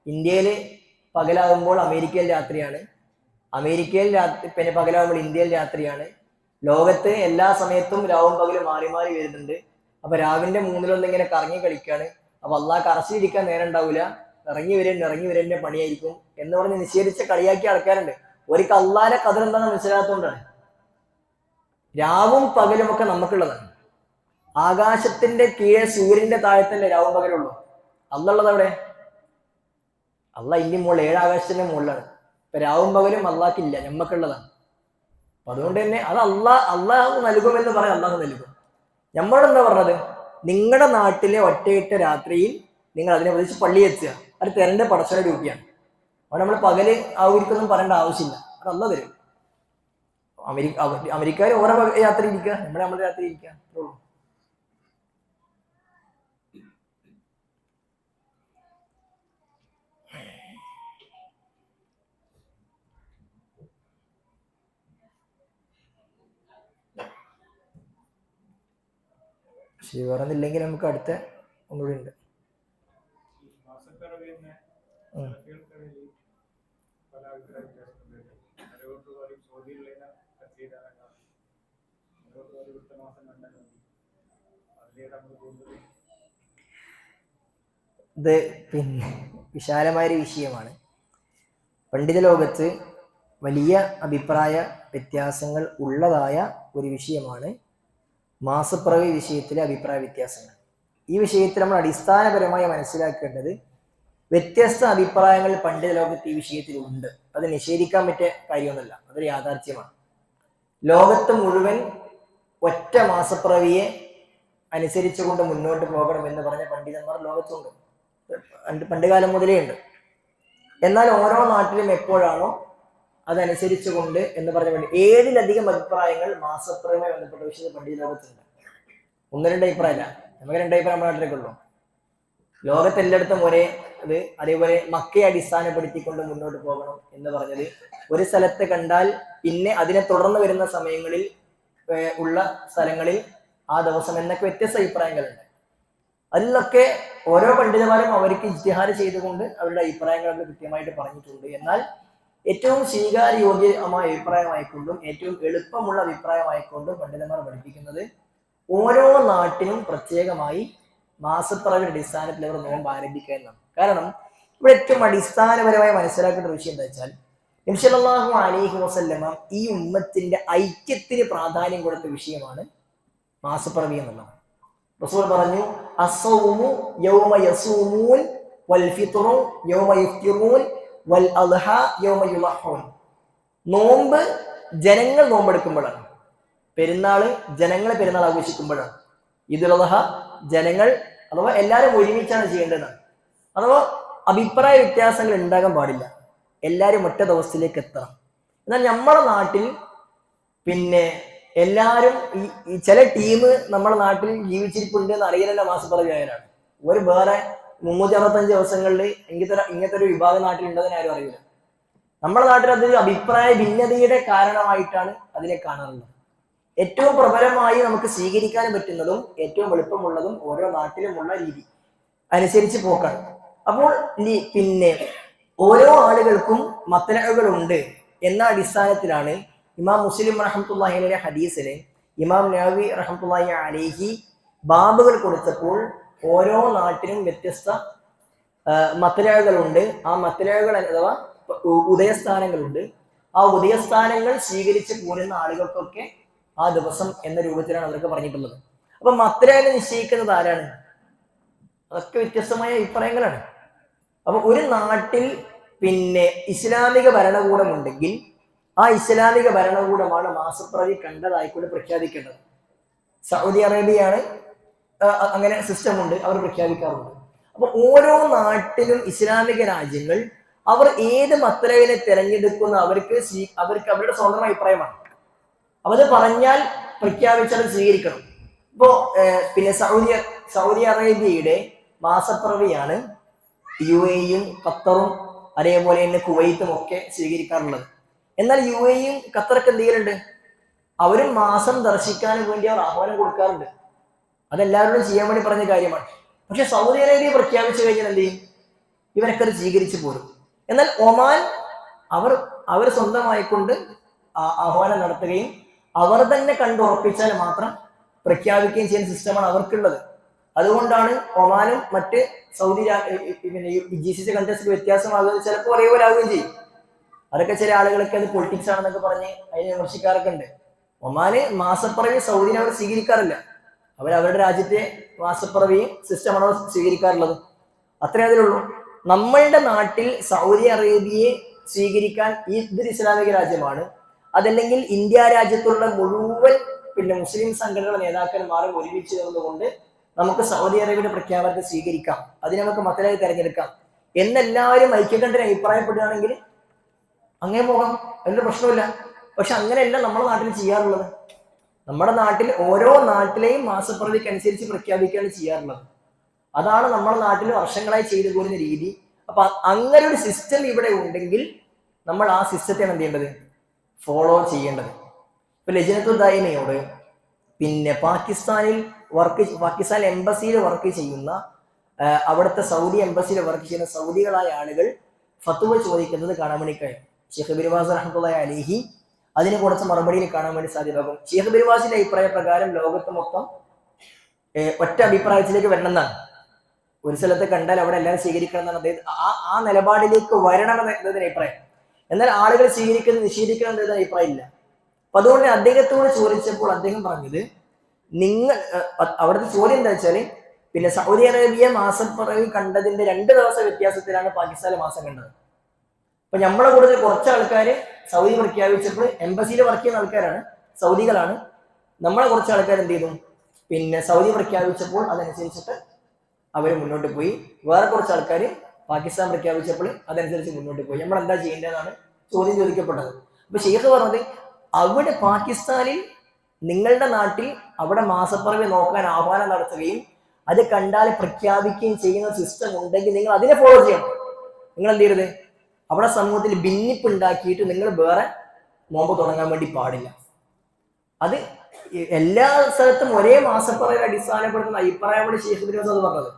ഇന്ത്യയിൽ പകലാകുമ്പോൾ അമേരിക്കയിൽ രാത്രിയാണ്, അമേരിക്കയിൽ പിന്നെ പകലാകുമ്പോൾ ഇന്ത്യയിൽ രാത്രിയാണ്. ലോകത്ത് എല്ലാ സമയത്തും രാവും പകലും മാറി മാറി വരുന്നുണ്ട്. അപ്പൊ രാവിന്റെ 3-1 ഇങ്ങനെ കറങ്ങി കളിക്കാണ്. അപ്പൊ അള്ളാഹ് കറച്ചിരിക്കാൻ നേരം ഉണ്ടാവില്ല, ഇറങ്ങി വരേന്റെ പണിയായിരിക്കും എന്ന് പറഞ്ഞ് നിഷേധിച്ച കളിയാക്കിയ ആൾക്കാരുണ്ട്. ഒരിക്കൽ അള്ളാഹിന്റെ ഖദർ എന്താണെന്ന് മനസ്സിലാത്തതുകൊണ്ടാണ്. രാവും പകലും ഒക്കെ നമുക്കുള്ളതാണ്. ആകാശത്തിന്റെ കീഴെ സൂര്യന്റെ താഴത്തല്ലേ രാവും പകലുള്ളൂ. അള്ളാഹുള്ളത് അവിടെ, അള്ളാഹ് ഇന്ത്യ മുകളിൽ 7 ആകാശത്തിന്റെ മുകളിലാണ്. ഇപ്പൊ രാവും പകലും അള്ളാഹ്ക്കില്ല, ഞമ്മക്കുള്ളതാണ്. അപ്പൊ അതുകൊണ്ട് തന്നെ അത് അള്ളാഹ് നൽകുമെന്ന് പറയാം, അള്ളാഹ് നൽകും. നമ്മളോട് എന്താ പറഞ്ഞത്, നിങ്ങളുടെ നാട്ടിലെ ഒറ്റയിട്ട രാത്രിയിൽ നിങ്ങൾ അതിനെ വിളിച്ച് പള്ളി എത്തുക, അത് തരേണ്ട പടച്ചവന്റെ ഡ്യൂട്ടിയാണ്. അവിടെ നമ്മൾ പകല് ആവർക്കൊന്നും പറയേണ്ട ആവശ്യമില്ല, അത് അള്ളാഹ് തരും. അമേരിക്കക്കാർ ഓരോ യാത്ര ഇരിക്കുക, നമ്മുടെ യാത്ര ഇരിക്കുക. പക്ഷെ വേറൊന്നില്ലെങ്കിൽ നമുക്ക് അടുത്ത ഒന്നുകൂടി ഉണ്ട്. ഇത് പിന്നെ വിശാലമായൊരു വിഷയമാണ്. പണ്ഡിത ലോകത്ത് വലിയ അഭിപ്രായ വ്യത്യാസങ്ങൾ ഉള്ളതായ ഒരു വിഷയമാണ് മാസപ്പിറവി വിഷയത്തിലെ അഭിപ്രായ വ്യത്യാസങ്ങൾ. ഈ വിഷയത്തിൽ നമ്മൾ അടിസ്ഥാനപരമായി മനസ്സിലാക്കേണ്ടത് വ്യത്യസ്ത അഭിപ്രായങ്ങൾ പണ്ഡിത ലോകത്ത് ഈ വിഷയത്തിൽ ഉണ്ട്. അത് നിഷേധിക്കാൻ പറ്റിയ കാര്യമൊന്നുമല്ല, അതൊരു യാഥാർത്ഥ്യമാണ്. ലോകത്ത് മുഴുവൻ ഒറ്റ മാസപ്പിറവിയെ അനുസരിച്ചുകൊണ്ട് മുന്നോട്ട് പോകണം എന്ന് പറഞ്ഞ പണ്ഡിതന്മാർ ലോകത്തുണ്ട്, പണ്ടുകാലം മുതലേ ഉണ്ട്. എന്നാൽ ഓരോ നാട്ടിലും എപ്പോഴാണോ അതനുസരിച്ചുകൊണ്ട് എന്ന് പറഞ്ഞ വേണ്ടി 7-ലധികം അഭിപ്രായങ്ങൾ മാസപ്പിറവിയുമായി ബന്ധപ്പെട്ട വിഷയത്തിൽ പണ്ഡിത ലോകത്തുണ്ട്. 1-2 അഭിപ്രായമല്ല, നമുക്ക് 2 അഭിപ്രായം നമ്മുടെ നാട്ടിലേക്കുള്ളൂ. ലോകത്തെല്ലായിടത്തും ഒരേ അത്. അതേപോലെ മക്കയെ അടിസ്ഥാനപ്പെടുത്തിക്കൊണ്ട് മുന്നോട്ട് പോകണം എന്ന് പറഞ്ഞത് ഒരു സ്ഥലത്ത് കണ്ടാൽ പിന്നെ അതിനെ തുടർന്ന് വരുന്ന സമയങ്ങളിൽ ഉള്ള സ്ഥലങ്ങളിൽ ആ ദിവസം എന്നൊക്കെ വ്യത്യസ്ത അഭിപ്രായങ്ങളുണ്ട്. അതിലൊക്കെ ഓരോ പണ്ഡിതന്മാരും അവർക്ക് ഇജ്തിഹാദ് ചെയ്തുകൊണ്ട് അവരുടെ അഭിപ്രായങ്ങളൊക്കെ കൃത്യമായിട്ട് പറഞ്ഞിട്ടുണ്ട്. എന്നാൽ ഏറ്റവും സ്വീകാര്യോഗ്യമായ അഭിപ്രായമായിക്കൊണ്ടും ഏറ്റവും എളുപ്പമുള്ള അഭിപ്രായമായിക്കൊണ്ടും പണ്ഡിതന്മാർ പഠിപ്പിക്കുന്നത് ഓരോ നാട്ടിലും പ്രത്യേകമായി മാസപ്പിറവിയുടെ അടിസ്ഥാനത്തിൽ അവർ നോമ്പ് ആരംഭിക്കുക എന്നാണ്. കാരണം ഇവിടെ ഏറ്റവും അടിസ്ഥാനപരമായി മനസ്സിലാക്കേണ്ട ഒരു വിഷയം എന്താ വെച്ചാൽ, നബി സല്ലല്ലാഹു അലൈഹി വസല്ലമ ഈ ഉമ്മത്തിന്റെ ഐക്യത്തിന് പ്രാധാന്യം കൊടുത്ത വിഷയമാണ് മാസപ്പിറവി എന്നുള്ളത്. റസൂൽ പറഞ്ഞു, അസ്സൗമു യൗമ യസൂമൂൻ വൽ ഫിത്റു യൗമ യഫ്തിറൂൻ വൽ അദ്ഹ യൗമ യുളഹൂൻ. നോമ്പ് ജനങ്ങൾ നോമ്പെടുക്കുമ്പോഴാണ്, പെരുന്നാള് ജനങ്ങൾ പെരുന്നാൾ ആഘോഷിക്കുമ്പോഴാണ്, ഈദുൽ അദ്ഹ ജനങ്ങൾ അഥവാ എല്ലാവരും ഒരുമിച്ചാണ് ചെയ്യേണ്ടത്. അഥവാ അഭിപ്രായ വ്യത്യാസങ്ങൾ ഉണ്ടാകാൻ പാടില്ല, എല്ലാവരും ഒറ്റ ദിവസത്തിലേക്ക് എത്തണം. എന്നാൽ നമ്മുടെ നാട്ടിൽ പിന്നെ എല്ലാവരും ഈ ചില ടീം നമ്മുടെ നാട്ടിൽ ജീവിച്ചിരിപ്പുണ്ട് എന്ന് അറിയാനുള്ള മാസപ്പിറവി ആയാലാണ്. ഒരു വേറെ 365 ദിവസങ്ങളിൽ ഇങ്ങനത്തെ ഒരു വിഭാഗം നാട്ടിലുണ്ടെന്ന് ആരും അറിയില്ല. നമ്മുടെ നാട്ടിൽ അതൊരു അഭിപ്രായ ഭിന്നതയുടെ കാരണമായിട്ടാണ് അതിനെ കാണാറുള്ളത്. ഏറ്റവും പ്രബലമായി നമുക്ക് സ്വീകരിക്കാൻ പറ്റുന്നതും ഏറ്റവും എളുപ്പമുള്ളതും ഓരോ നാട്ടിലുമുള്ള രീതി അനുസരിച്ച് പോക്കാണ്. അപ്പോൾ പിന്നെ ഓരോ ആളുകൾക്കും മത്ലഉകളുണ്ട് എന്ന അടിസ്ഥാനത്തിലാണ് ഇമാം മുസ്ലിം റഹ്മത്തുള്ളാഹി അലൈഹി ഹദീസിലെ ഇമാം നവവി റഹ്മത്തുള്ളാഹി അലൈഹി ബാബുകൾ കൊടുത്തപ്പോൾ ഓരോ നാട്ടിലും വ്യത്യസ്ത മത്ലഉകളുണ്ട്. ആ മത്ലഉകൾ അഥവാ ഉദയസ്ഥാനങ്ങളുണ്ട്. ആ ഉദയസ്ഥാനങ്ങൾ സ്വീകരിച്ച് പോരുന്ന ആളുകൾക്കൊക്കെ ആ ദിവസം എന്ന രൂപത്തിലാണ് അവർക്ക് പറഞ്ഞിട്ടുള്ളത്. അപ്പൊ മത്ലഅനെ നിശ്ചയിക്കുന്നത് ആരാണ്? അതൊക്കെ വ്യത്യസ്തമായ അഭിപ്രായങ്ങളാണ്. അപ്പൊ ഒരു നാട്ടിൽ പിന്നെ ഇസ്ലാമിക ഭരണകൂടം ഉണ്ടെങ്കിൽ ആ ഇസ്ലാമിക ഭരണകൂടമാണ് മാസപ്പിറവി കണ്ടതായിക്കൊണ്ട് പ്രഖ്യാപിക്കേണ്ടത്. സൗദി അറേബ്യയാണ് അങ്ങനെ സിസ്റ്റം ഉണ്ട്, അവർ പ്രഖ്യാപിക്കാറുണ്ട്. അപ്പൊ ഓരോ നാട്ടിലും ഇസ്ലാമിക രാജ്യങ്ങൾ അവർ ഏത് മത്ലഅനെ തിരഞ്ഞെടുക്കുന്ന അവർക്ക് അവരുടെ സ്വന്തം അഭിപ്രായമാണ്. അവത് പറഞ്ഞാൽ പ്രഖ്യാപിച്ചാൽ സ്വീകരിക്കണം. ഇപ്പോ പിന്നെ സൗദി അറേബ്യയുടെ മാസപ്പിറവിയാണ് UAE-യും ഖത്തറും അതേപോലെ തന്നെ കുവൈത്തും ഒക്കെ സ്വീകരിക്കാറുള്ളത്. എന്നാൽ UAE-യും ഖത്തറൊക്കെ എന്ത് ചെയ്യലുണ്ട്? അവരും മാസം ദർശിക്കാൻ വേണ്ടി അവർ ആഹ്വാനം കൊടുക്കാറുണ്ട്. അതെല്ലാവരോടും ചെയ്യാൻ വേണ്ടി പറഞ്ഞ കാര്യമാണ്. പക്ഷെ സൗദി അറേബ്യ പ്രഖ്യാപിച്ചു കഴിഞ്ഞാൽ എന്ത് ചെയ്യും? ഇവരൊക്കെ അത് സ്വീകരിച്ചു പോരും. എന്നാൽ ഒമാൻ അവർ സ്വന്തമായിക്കൊണ്ട് ആഹ്വാനം നടത്തുകയും അവർ തന്നെ കണ്ടുറപ്പിച്ചാൽ മാത്രം പ്രഖ്യാപിക്കുകയും ചെയ്യുന്ന സിസ്റ്റമാണ് അവർക്കുള്ളത്. അതുകൊണ്ടാണ് ഒമാനും മറ്റ് സൗദി പിന്നെ GCC കൺട്രീസിൽ വ്യത്യാസമാകുന്നത്. ചിലപ്പോൾ ഒരേപോലെ ആവുകയും ചെയ്യും. അതൊക്കെ ചില ആളുകളൊക്കെ അത് പൊളിറ്റിക്സ് ആണെന്നൊക്കെ പറഞ്ഞ് അതിനെ വിമർശിക്കാറൊക്കെ ഉണ്ട്. ഒമാന് മാസപ്പിറവി സൗദിനെ അവർ സ്വീകരിക്കാറില്ല. അവരുടെ രാജ്യത്തെ മാസപ്പിറവിയും സിസ്റ്റമാണ് അവർ സ്വീകരിക്കാറുള്ളത്. അത്രേ അതിലുള്ളൂ. നമ്മളുടെ നാട്ടിൽ സൗദി അറേബ്യയെ സ്വീകരിക്കാൻ ഇതൊരു ഇസ്ലാമിക രാജ്യമാണ്, അതല്ലെങ്കിൽ ഇന്ത്യ രാജ്യത്തുള്ള മുഴുവൻ പിന്നെ മുസ്ലിം സംഘടനകളുടെ നേതാക്കന്മാരും ഒരുമിച്ച് ചേർന്നുകൊണ്ട് നമുക്ക് സൗദി അറേബ്യയുടെ പ്രഖ്യാപനത്തെ സ്വീകരിക്കാം, അതിന് നമുക്ക് മത്ലഅ തിരഞ്ഞെടുക്കാം എന്നെല്ലാവരും ഐക്യകണ്ഠന് അഭിപ്രായപ്പെടുകയാണെങ്കിൽ അങ്ങനെ പോകാം, അതിന്റെ പ്രശ്നമില്ല. പക്ഷെ അങ്ങനെയല്ല നമ്മുടെ നാട്ടിൽ ചെയ്യാറുള്ളത്. നമ്മുടെ നാട്ടിൽ ഓരോ നാട്ടിലെയും മാസപ്പിറവിക്ക് അനുസരിച്ച് പ്രഖ്യാപിക്കുകയാണ് ചെയ്യാറുള്ളത്. അതാണ് നമ്മുടെ നാട്ടിൽ വർഷങ്ങളായി ചെയ്തു പോരുന്ന രീതി. അപ്പൊ അങ്ങനെ ഒരു സിസ്റ്റം ഇവിടെ ഉണ്ടെങ്കിൽ നമ്മൾ ആ സിസ്റ്റത്തെയാണ് എന്ത് ചെയ്യേണ്ടത്? ഫോളോ ചെയ്യേണ്ടത്. ഇപ്പൊ ലജ്നത്തുൽ ദായിമയോട് പിന്നെ പാകിസ്ഥാൻ എംബസിയിൽ വർക്ക് ചെയ്യുന്ന അവിടുത്തെ സൗദി എംബസിയിൽ വർക്ക് ചെയ്യുന്ന സൗദികളായ ആളുകൾ ഫത്വ ചോദിക്കുന്നത് കാണാൻ വേണ്ടി കഴിയും. ഷെയ്ഖ് ബിൻ ബാസ് റഹ്മത്തുള്ളാഹി അലൈഹി അതിന് കൊടുത്ത മറുപടിയിൽ കാണാൻ വേണ്ടി സാധ്യമാകും. ഷെയ്ഖ് ബിൻ ബാസിന്റെ അഭിപ്രായ പ്രകാരം ലോകത്ത് മൊത്തം ഒറ്റ അഭിപ്രായത്തിലേക്ക് വരണമെന്നാണ്. ഒരു സ്ഥലത്ത് കണ്ടാൽ അവിടെ എല്ലാവരും സ്വീകരിക്കണം എന്നാണ് അദ്ദേഹം ആ നിലപാടിലേക്ക് വരണമെന്ന് അദ്ദേഹത്തിന് അഭിപ്രായം. എന്നാൽ ആളുകൾ സ്വീകരിക്കുന്നത് നിഷേധിക്കണം എന്നതിന് അഭിപ്രായം ഇല്ല. അപ്പൊ അതുകൊണ്ട് അദ്ദേഹത്തോട് ചോദിച്ചപ്പോൾ അദ്ദേഹം പറഞ്ഞത്, നിങ്ങൾ അവിടുത്തെ ചോദ്യം എന്താ വെച്ചാല്, പിന്നെ സൗദി അറേബ്യ മാസപ്പിറവി കണ്ടതിന്റെ 2 ദിവസ വ്യത്യാസത്തിലാണ് പാകിസ്ഥാനിലെ മാസം കണ്ടത്. അപ്പൊ നമ്മളെ കൂടുതൽ കുറച്ച് ആൾക്കാർ സൗദി പ്രഖ്യാപിച്ചപ്പോൾ എംബസിയിൽ വർക്ക് ചെയ്യുന്ന ആൾക്കാരാണ്, സൗദികളാണ്. നമ്മളെ കുറച്ച് ആൾക്കാർ എന്ത് ചെയ്തു, പിന്നെ സൗദി പ്രഖ്യാപിച്ചപ്പോൾ അതനുസരിച്ചിട്ട് അവർ മുന്നോട്ട് പോയി. വേറെ കുറച്ച് ആൾക്കാർ പാകിസ്ഥാൻ പ്രഖ്യാപിച്ചപ്പോൾ അതനുസരിച്ച് മുന്നോട്ട് പോയി. നമ്മൾ എന്താ ചെയ്യേണ്ടതെന്നാണ് ചോദ്യം ചോദിക്കപ്പെട്ടത്. അപ്പൊ ഷെയ്ഖ് പറഞ്ഞത്, അവിടെ പാകിസ്ഥാനിൽ നിങ്ങളുടെ നാട്ടിൽ അവിടെ മാസപ്പിറവി നോക്കാൻ ആഹ്വാനം നടത്തുകയും അത് കണ്ടാൽ പ്രഖ്യാപിക്കുകയും ചെയ്യുന്ന സിസ്റ്റം ഉണ്ടെങ്കിൽ നിങ്ങൾ അതിനെ ഫോളോ ചെയ്യണം. നിങ്ങൾ എന്ത് ചെയ്യരുത്, അവിടെ സമൂഹത്തിൽ ഭിന്നിപ്പ് ഉണ്ടാക്കിയിട്ട് നിങ്ങൾ വേറെ നോമ്പ് തുടങ്ങാൻ വേണ്ടി പാടില്ല. അത് എല്ലാ സ്ഥലത്തും ഒരേ മാസപ്പിറവി അടിസ്ഥാനപ്പെടുത്തുന്ന അഭിപ്രായമാണ് ഷെയ്ഖ് ബിൻ അത് പറഞ്ഞത്.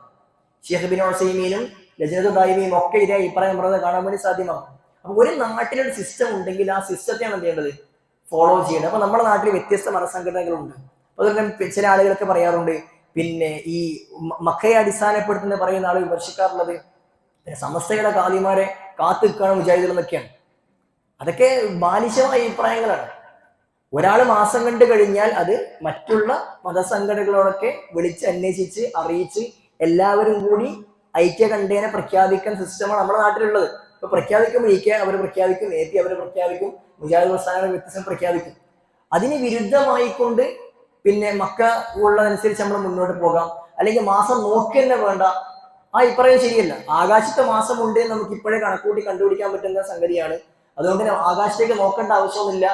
ഷെയ്ഖ് ബിൻ ഉസൈമീനും ലജ്നത്തുൽ ദായിമയും ഒക്കെ ഇതേ അഭിപ്രായം പറഞ്ഞത് കാണാൻ വേണ്ടി സാധ്യമാകും. അപ്പൊ ഒരു നാട്ടിലൊരു സിസ്റ്റം ഉണ്ടെങ്കിൽ ആ സിസ്റ്റത്തെയാണ് എന്ത് ചെയ്യേണ്ടത്, ഫോളോ ചെയ്യേണ്ടത്. അപ്പൊ നമ്മുടെ നാട്ടിൽ വ്യത്യസ്ത മതസംഘടനകളുണ്ട്. അതുകൊണ്ട് ചില ആളുകളൊക്കെ പറയാറുണ്ട്, പിന്നെ ഈ മക്കയെ അടിസ്ഥാനപ്പെടുത്തുന്ന പറയുന്ന ആൾ വിമർശിക്കാറുള്ളത് സമസ്തയുടെ കാലിമാരെ കാത്തു നിൽക്കുകയാണ് മുജാഹിദുകൾ എന്നൊക്കെയാണ്. അതൊക്കെ ബാലിശമായ അഭിപ്രായങ്ങളാണ്. ഒരാൾ മാസം കണ്ടു കഴിഞ്ഞാൽ അത് മറ്റുള്ള മതസംഘടനകളോടൊക്കെ വിളിച്ച് അന്വേഷിച്ച് അറിയിച്ച് എല്ലാവരും കൂടി ഐക്യകണ്ഠേന പ്രഖ്യാപിക്കുന്ന സിസ്റ്റമാണ് നമ്മുടെ നാട്ടിലുള്ളത്. ഇപ്പൊ പ്രഖ്യാപിക്കുമ്പോൾ അവർ പ്രഖ്യാപിക്കും, നേപ്പി അവർ പ്രഖ്യാപിക്കും, മുജാഹിദ് പ്രസ്ഥാനങ്ങൾ വ്യത്യസ്തം പ്രഖ്യാപിക്കും. അതിന് വിരുദ്ധമായിക്കൊണ്ട് പിന്നെ മക്ക ഉള്ളതനുസരിച്ച് നമ്മൾ മുന്നോട്ട് പോകാം, അല്ലെങ്കിൽ മാസം നോക്കി തന്നെ വേണ്ട, ആ അഭിപ്രായം ശരിയല്ല. ആകാശത്തെ മാസം ഉണ്ട് നമുക്ക് ഇപ്പോഴേ കണക്കൂട്ടി കണ്ടുപിടിക്കാൻ പറ്റുന്ന സംഗതിയാണ്. അതുകൊണ്ട് ആകാശത്തേക്ക് നോക്കേണ്ട ആവശ്യമൊന്നുമില്ല,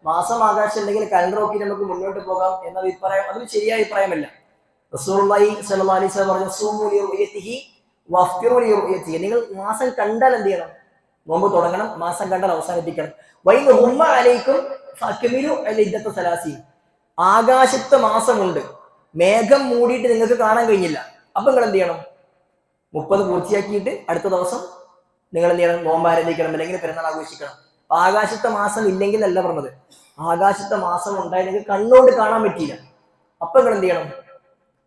മാസം ആകാശം ഉണ്ടെങ്കിൽ കലണ്ടർ നോക്കി നമുക്ക് മുന്നോട്ട് പോകാം എന്ന അഭിപ്രായം അതൊരു ശരിയായ അഭിപ്രായമല്ല. റസൂലുള്ളാഹി സ്വല്ലല്ലാഹു അലൈഹി വസല്ലം പറഞ്ഞു, സൂമു ലിറുയതിഹി വഫ്തിറു ലിറുയതിഹി, നിങ്ങൾ മാസം കണ്ടാൽ എന്ത് ചെയ്യണം, നോമ്പ് തുടങ്ങണം, മാസം കണ്ടാൽ അവസാനിപ്പിക്കണം. വൈൻ ഹുമ്മ അലൈക്കും ഫഅക്മിലു അൽ-ഇദ്ദത സലാസീൻ, ആകാശത്തെ മാസമുണ്ട്, മേഘം മൂടിയിട്ട് നിങ്ങൾക്ക് കാണാൻ കഴിഞ്ഞില്ല, അപ്പൊ നിങ്ങൾ എന്ത് ചെയ്യണം, 30 പൂർത്തിയാക്കിയിട്ട് അടുത്ത ദിവസം നിങ്ങൾ എന്ത് ചെയ്യണം, നോമ്പ് ആരംഭിക്കണം, അല്ലെങ്കിൽ പെരുന്നാൾ ആഘോഷിക്കണം. ആകാശത്തെ മാസം ഇല്ലെങ്കിൽ അല്ല പറഞ്ഞത്, ആകാശത്തെ മാസം ഉണ്ടായിരുന്നെങ്കിൽ കണ്ണുകൊണ്ട് കാണാൻ പറ്റിയില്ല, അപ്പൊ നിങ്ങൾ എന്ത് ചെയ്യണം,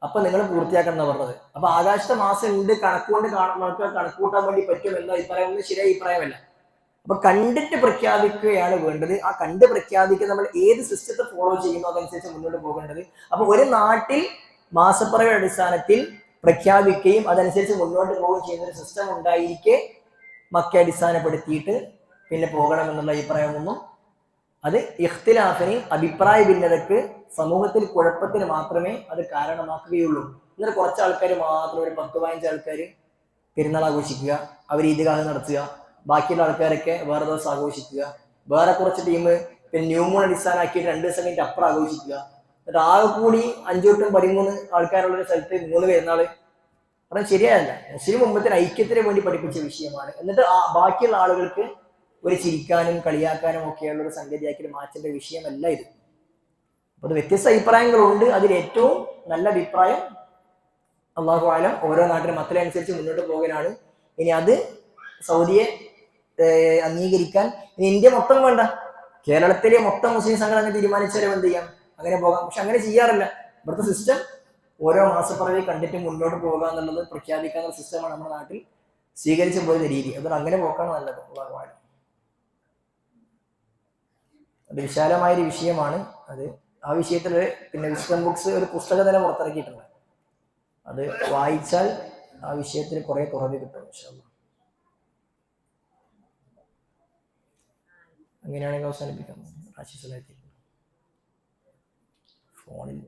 അപ്പൊ നിങ്ങൾ പൂർത്തിയാക്കണം എന്നാ പറഞ്ഞത്. അപ്പൊ ആകാശത്തെ മാസം ഉണ്ട്, കണക്കുകൊണ്ട് നമുക്ക് കണക്കൂട്ടാൻ വേണ്ടി പറ്റും എന്ന അഭിപ്രായം ഒന്നും ശരിയായ അഭിപ്രായമല്ല. അപ്പൊ കണ്ടിട്ട് പ്രഖ്യാപിക്കുകയാണ് വേണ്ടത്. ആ കണ്ട് പ്രഖ്യാപിക്കുക നമ്മൾ ഏത് സിസ്റ്റത്തെ ഫോളോ ചെയ്യുന്നു അതനുസരിച്ച് മുന്നോട്ട് പോകേണ്ടത്. അപ്പൊ ഒരു നാട്ടിൽ മാസപ്പിറവി അടിസ്ഥാനത്തിൽ പ്രഖ്യാപിക്കുകയും അതനുസരിച്ച് മുന്നോട്ട് പോവുകയും ചെയ്യുന്ന ഒരു സിസ്റ്റം ഉണ്ടായിരിക്കെ മക്ക അടിസ്ഥാനപ്പെടുത്തിയിട്ട് പിന്നെ പോകണമെന്നുള്ള അഭിപ്രായമൊന്നും അത് ഇഖ്തിലാഫിന്, അഭിപ്രായ ഭിന്നതക്ക്, സമൂഹത്തിൽ കുഴപ്പത്തിന് മാത്രമേ അത് കാരണമാക്കുകയുള്ളൂ. എന്നാൽ കുറച്ച് ആൾക്കാർ മാത്രം, ഒരു 10-15 ആൾക്കാർ പെരുന്നാൾ ആഘോഷിക്കുക, അവർ ഈദ്ഗാഹ് നടത്തുക, ബാക്കിയുള്ള ആൾക്കാരൊക്കെ വേറെ ദിവസം ആഘോഷിക്കുക, വേറെ കുറച്ച് ടീം പിന്നെ ന്യൂമൂൺ അടിസ്ഥാനമാക്കിയിട്ട് 2 ദിവസം കഴിഞ്ഞിട്ട് അപ്പുറം ആഘോഷിക്കുക. എന്നിട്ട് ആകെ കൂടി 5-13 ആൾക്കാരുള്ളൊരു സ്ഥലത്ത് 3 പെരുന്നാൾ പറഞ്ഞാൽ ശരിയല്ല. മുസ്ലിം ഉമ്മത്തിന് ഐക്യത്തിന് വേണ്ടി പഠിപ്പിച്ച വിഷയമാണ്. എന്നിട്ട് ബാക്കിയുള്ള ആളുകൾക്ക് ഒരു ചിരിക്കാനും കളിയാക്കാനും ഒക്കെയുള്ള ഒരു സംഗതിയാക്കി മാറ്റേണ്ട വിഷയമല്ല ഇത്. അപ്പൊ അത് വ്യത്യസ്ത അഭിപ്രായങ്ങളുണ്ട്. അതിൽ ഏറ്റവും നല്ല അഭിപ്രായം അള്ളാഹു ആലം ഓരോ നാട്ടിലും മക്കളനുസരിച്ച് മുന്നോട്ട് പോകലാണ്. ഇനി അത് സൗദിയെ അംഗീകരിക്കാൻ ഇനി ഇന്ത്യ മൊത്തം വേണ്ട, കേരളത്തിലെ മൊത്തം മുസ്ലിം സംഘടന തീരുമാനിച്ചാലും എന്ത് ചെയ്യാം, അങ്ങനെ പോകാം. പക്ഷെ അങ്ങനെ ചെയ്യാറില്ല. ഇവിടുത്തെ സിസ്റ്റം ഓരോ മാസപ്പിറവി കണ്ടിട്ട് മുന്നോട്ട് പോകുക എന്നുള്ളത് പ്രഖ്യാപിക്കാനുള്ള സിസ്റ്റമാണ് നമ്മുടെ നാട്ടിൽ സ്വീകരിച്ചു പോരുന്ന രീതി. അതുകൊണ്ട് അങ്ങനെ പോക്കാണ് നല്ലത്. അള്ളാഹു ആലം. അത് വിശാലമായൊരു വിഷയമാണ്. അത് ആ വിഷയത്തിൽ പിന്നെ വിസ്ഡം ബുക്സ് ഒരു പുസ്തകം തന്നെ പുറത്തിറക്കിയിട്ടുണ്ട്. അത് വായിച്ചാൽ ആ വിഷയത്തിൽ കുറെ തുറവ് കിട്ടും ഇൻഷാ അല്ലാഹ്. അങ്ങനെയാണെങ്കിൽ അവസാനിപ്പിക്കാം. ഫോണിൽ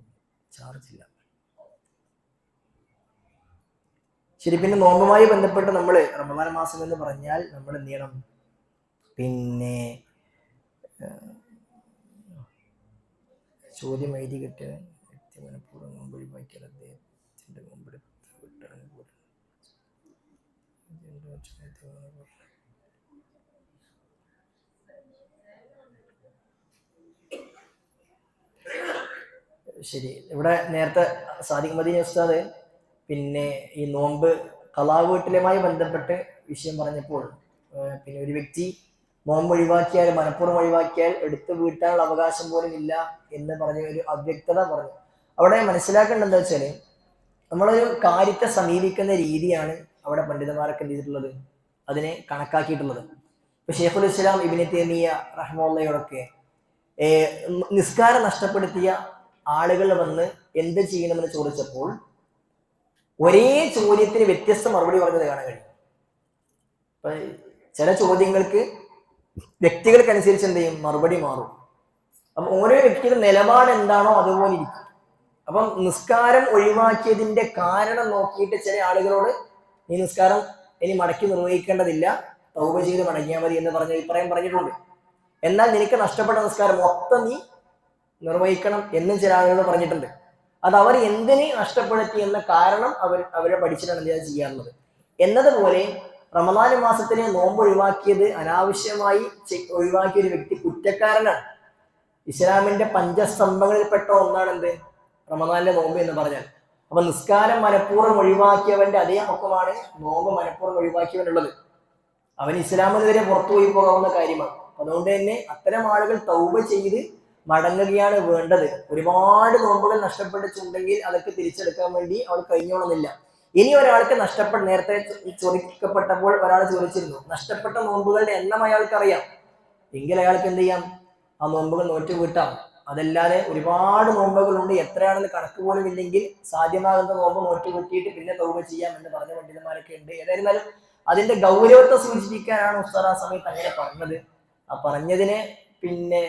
ചാർജില്ല. ശരി, പിന്നെ നോമ്പുമായി ബന്ധപ്പെട്ട് നമ്മൾ റമദാൻ മാസം എന്ന് പറഞ്ഞാൽ നമ്മൾ എന്ത് ചെയ്യണം, പിന്നെ ചോദ്യം എഴുതി കിട്ടിയ മനഃപൂർവ്വം നോമ്പ് ഒഴിവാക്കിയാൽ അദ്ദേഹത്തിൻ്റെ മുമ്പെടുത്ത് ശരി. ഇവിടെ നേരത്തെ സാദിഖ് മദീനി ഉസ്താദ് പിന്നെ ഈ നോമ്പ് ഖളാ വീട്ടിലുമായി ബന്ധപ്പെട്ട് വിഷയം പറഞ്ഞപ്പോൾ പിന്നെ ഒരു വ്യക്തി നോമ്പ് ഒഴിവാക്കിയാൽ, മനഃപൂർവ്വം ഒഴിവാക്കിയാൽ എടുത്തു വീട്ടാനുള്ള അവകാശം പോലും ഇല്ല എന്ന് പറഞ്ഞ ഒരു അവ്യക്തത പറഞ്ഞു. അവിടെ മനസ്സിലാക്കേണ്ടത് എന്താ വെച്ചാൽ നമ്മളൊരു കാര്യത്തെ സമീപിക്കുന്ന രീതിയാണ് അവിടെ പണ്ഡിതന്മാരൊക്കെ എന്ത് ചെയ്തിട്ടുള്ളത്, അതിനെ കണക്കാക്കിയിട്ടുള്ളത്. ഇപ്പൊ ഷെയ്ഖുൽ ഇസ്ലാം ഇബ്നു തൈമിയ്യ റഹ്മത്തുള്ളാഹിയോടൊക്കെ നിസ്കാരം നഷ്ടപ്പെടുത്തിയ ആളുകൾ വന്ന് എന്ത് ചെയ്യണമെന്ന് ചോദിച്ചപ്പോൾ ഒരേ ചോദ്യത്തിന് വ്യത്യസ്ത മറുപടി പറഞ്ഞത് കാണാൻ കഴിയും. ഇപ്പൊ ചില ചോദ്യങ്ങൾക്ക് വ്യക്തികൾക്കനുസരിച്ച് എന്ത് ചെയ്യും, മറുപടി മാറും. അപ്പം ഓരോ വ്യക്തിയുടെ നിലപാട് എന്താണോ അതുപോലെ ഇരിക്കും. അപ്പം നിസ്കാരം ഒഴിവാക്കിയതിന്റെ കാരണം നോക്കിയിട്ട് ചില ആളുകളോട് നീ നിസ്കാരം ഇനി മടക്കി നിർവഹിക്കേണ്ടതില്ല, തൗബ ചെയ്ത് മടങ്ങിയാൽ മതി എന്ന് പറഞ്ഞ അഭിപ്രായം പറഞ്ഞിട്ടുണ്ട്. എന്നാൽ നിനക്ക് നഷ്ടപ്പെട്ട നിസ്കാരം മൊത്തം നീ നിർവഹിക്കണം എന്നും ചില ആളുകൾ പറഞ്ഞിട്ടുണ്ട്. അത് അവർ എന്തിന് നഷ്ടപ്പെടുത്തി എന്ന കാരണം അവരെ പഠിച്ചിട്ടാണ് എന്ത് ചെയ്യാറുള്ളത്. എന്നതുപോലെ റമദാൻ മാസത്തിലെ നോമ്പ് ഒഴിവാക്കിയത് അനാവശ്യമായി ഒഴിവാക്കിയ ഒരു വ്യക്തി കുറ്റക്കാരനാണ്. ഇസ്ലാമിന്റെ പഞ്ചസ്തംഭങ്ങളിൽപ്പെട്ട ഒന്നാണ് എന്ത്, റമദാനിലെ നോമ്പ് എന്ന് പറഞ്ഞാൽ. അപ്പൊ നിസ്കാരം മനഃപൂർവ്വം ഒഴിവാക്കിയവന്റെ അതേ ഹുക്കുമാണ് നോമ്പ് മനഃപൂർവ്വം ഒഴിവാക്കിയവനുള്ളത്. അവൻ ഇസ്ലാമിനെതിരെ പുറത്തു പോയി പോകാവുന്ന കാര്യമാണ്. അതുകൊണ്ട് തന്നെ അത്തരം ആളുകൾ തൗബ ചെയ്ത് മടങ്ങുകയാണ് വേണ്ടത്. ഒരുപാട് നോമ്പുകൾ നഷ്ടപ്പെട്ടിട്ടുണ്ടെങ്കിൽ അതൊക്കെ തിരിച്ചെടുക്കാൻ വേണ്ടി അവൾ കഴിഞ്ഞോളുന്നില്ല. ഇനി ഒരാൾക്ക് നേരത്തെ ചോദിക്കപ്പെട്ടപ്പോൾ ഒരാൾ ചോദിച്ചിരുന്നു, നഷ്ടപ്പെട്ട നോമ്പുകളുടെ എണ്ണം അയാൾക്ക് അറിയാം എങ്കിൽ അയാൾക്ക് എന്ത് ചെയ്യാം, ആ നോമ്പുകൾ നോറ്റ് വീട്ടാം. അതല്ലാതെ ഒരുപാട് നോമ്പുകളുണ്ട്, എത്രയാണെന്ന് കണക്ക് പോലും ഇല്ലെങ്കിൽ സാധ്യമാകുന്ന നോമ്പ് നോറ്റ് കൂട്ടിയിട്ട് പിന്നെ തൗബ ചെയ്യാം എന്ന് പറഞ്ഞ പണ്ഡിതന്മാരൊക്കെ ഉണ്ട്. ഏതായിരുന്നാലും അതിന്റെ ഗൗരവത്തെ സൂചിപ്പിക്കാനാണ് ഉസ്താദ് ആ സമയത്ത് അങ്ങനെ പറഞ്ഞത്. ആ പറഞ്ഞതിനെ പിന്നെ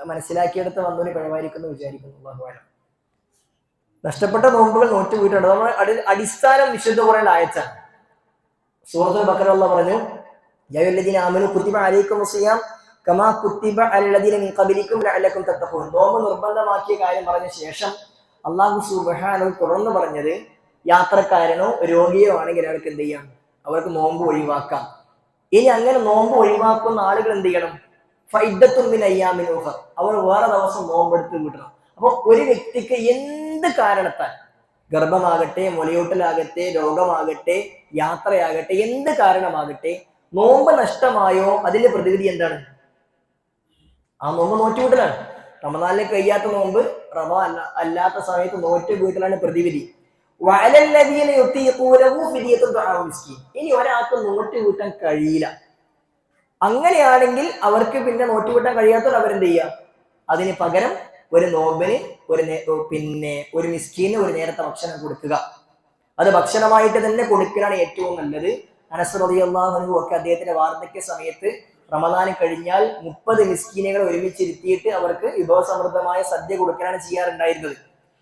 മനസ്സിലാക്കിയെടുത്ത് വന്നൊരു കഴിവായിരിക്കുന്നു വിചാരിക്കുന്നു. അല്ലാഹു നഷ്ടപ്പെട്ട നോമ്പുകൾ നോറ്റ് വീട്ടുണ്ട്. നമ്മൾ അടിസ്ഥാനം വിശുദ്ധ ഖുർആനിൽ ആയത്താണ്. സൂറത്തുൽ ബഖറ അല്ലാഹു പറഞ്ഞു, യാ അയ്യുഹല്ലദീന ആമനൂ കുതിബ അലൈക്കുമുസ് സിയാം കമാ കുതിബ അലല്ലദീന മിൻ ഖബലിക്കും ലഅല്ലക്കും തത്തഖൂൻ. നോമ്പ് നിർബന്ധമാക്കിയ കാര്യം പറഞ്ഞ ശേഷം അല്ലാഹു സുബ്ഹാനഹു തുടർന്ന് പറഞ്ഞത്, യാത്രക്കാരനോ രോഗിയോ ആണെങ്കിൽ അയാൾക്ക് എന്ത് ചെയ്യാം, അവർക്ക് നോമ്പ് ഒഴിവാക്കാം. ഇനി അങ്ങനെ നോമ്പ് ഒഴിവാക്കുന്ന ആളുകൾ എന്ത് ചെയ്യണം, ഫൈദത്തുൻ മിൻ അയ്യാമിൻ ഉഖർ, അവർ വേറെ ദിവസം നോമ്പെടുത്ത് വിടണം. അപ്പൊ ഒരു വ്യക്തിക്ക് എന്ത് കാരണത്താൽ, ഗർഭമാകട്ടെ, മുലയൂട്ടലാകട്ടെ, രോഗമാകട്ടെ, യാത്രയാകട്ടെ, എന്ത് കാരണമാകട്ടെ, നോമ്പ് നഷ്ടമായോ അതിന്റെ പ്രതിവിധി എന്താണ്, ആ നോമ്പ് നോറ്റുകൂട്ടലാണ്. റമദാനിലെ കഴിയാത്ത നോമ്പ് റമദാൻ അല്ലാത്ത സമയത്ത് നോറ്റ് വീട്ടലാണ് പ്രതിവിധി. ഇനി ഒരാൾക്ക് നോറ്റ് വീട്ടാൻ കഴിയില്ല, അങ്ങനെയാണെങ്കിൽ അവർക്ക് പിന്നെ നോറ്റ് വീട്ടാൻ കഴിയാത്തവർ അവരെന്ത് ചെയ്യുക, അതിന് പകരം ഒരു നോമ്പിന് ഒരു മിസ്കീന് ഒരു നേരത്തെ ഭക്ഷണം കൊടുക്കുക. അത് ഭക്ഷണമായിട്ട് തന്നെ കൊടുക്കലാണ് ഏറ്റവും നല്ലത്. അനസ് റളിയല്ലാഹു അൻഹു ഒക്കെ അദ്ദേഹത്തിന്റെ വാർദ്ധക്യ സമയത്ത് റമദാൻ കഴിഞ്ഞാൽ 30 മിസ്കീനുകൾ ഒരുമിച്ചിരുത്തിയിട്ട് അവർക്ക് വിഭവസമൃദ്ധമായ സദ്യ കൊടുക്കാനാണ് ചെയ്യാറുണ്ടായിരുന്നത്.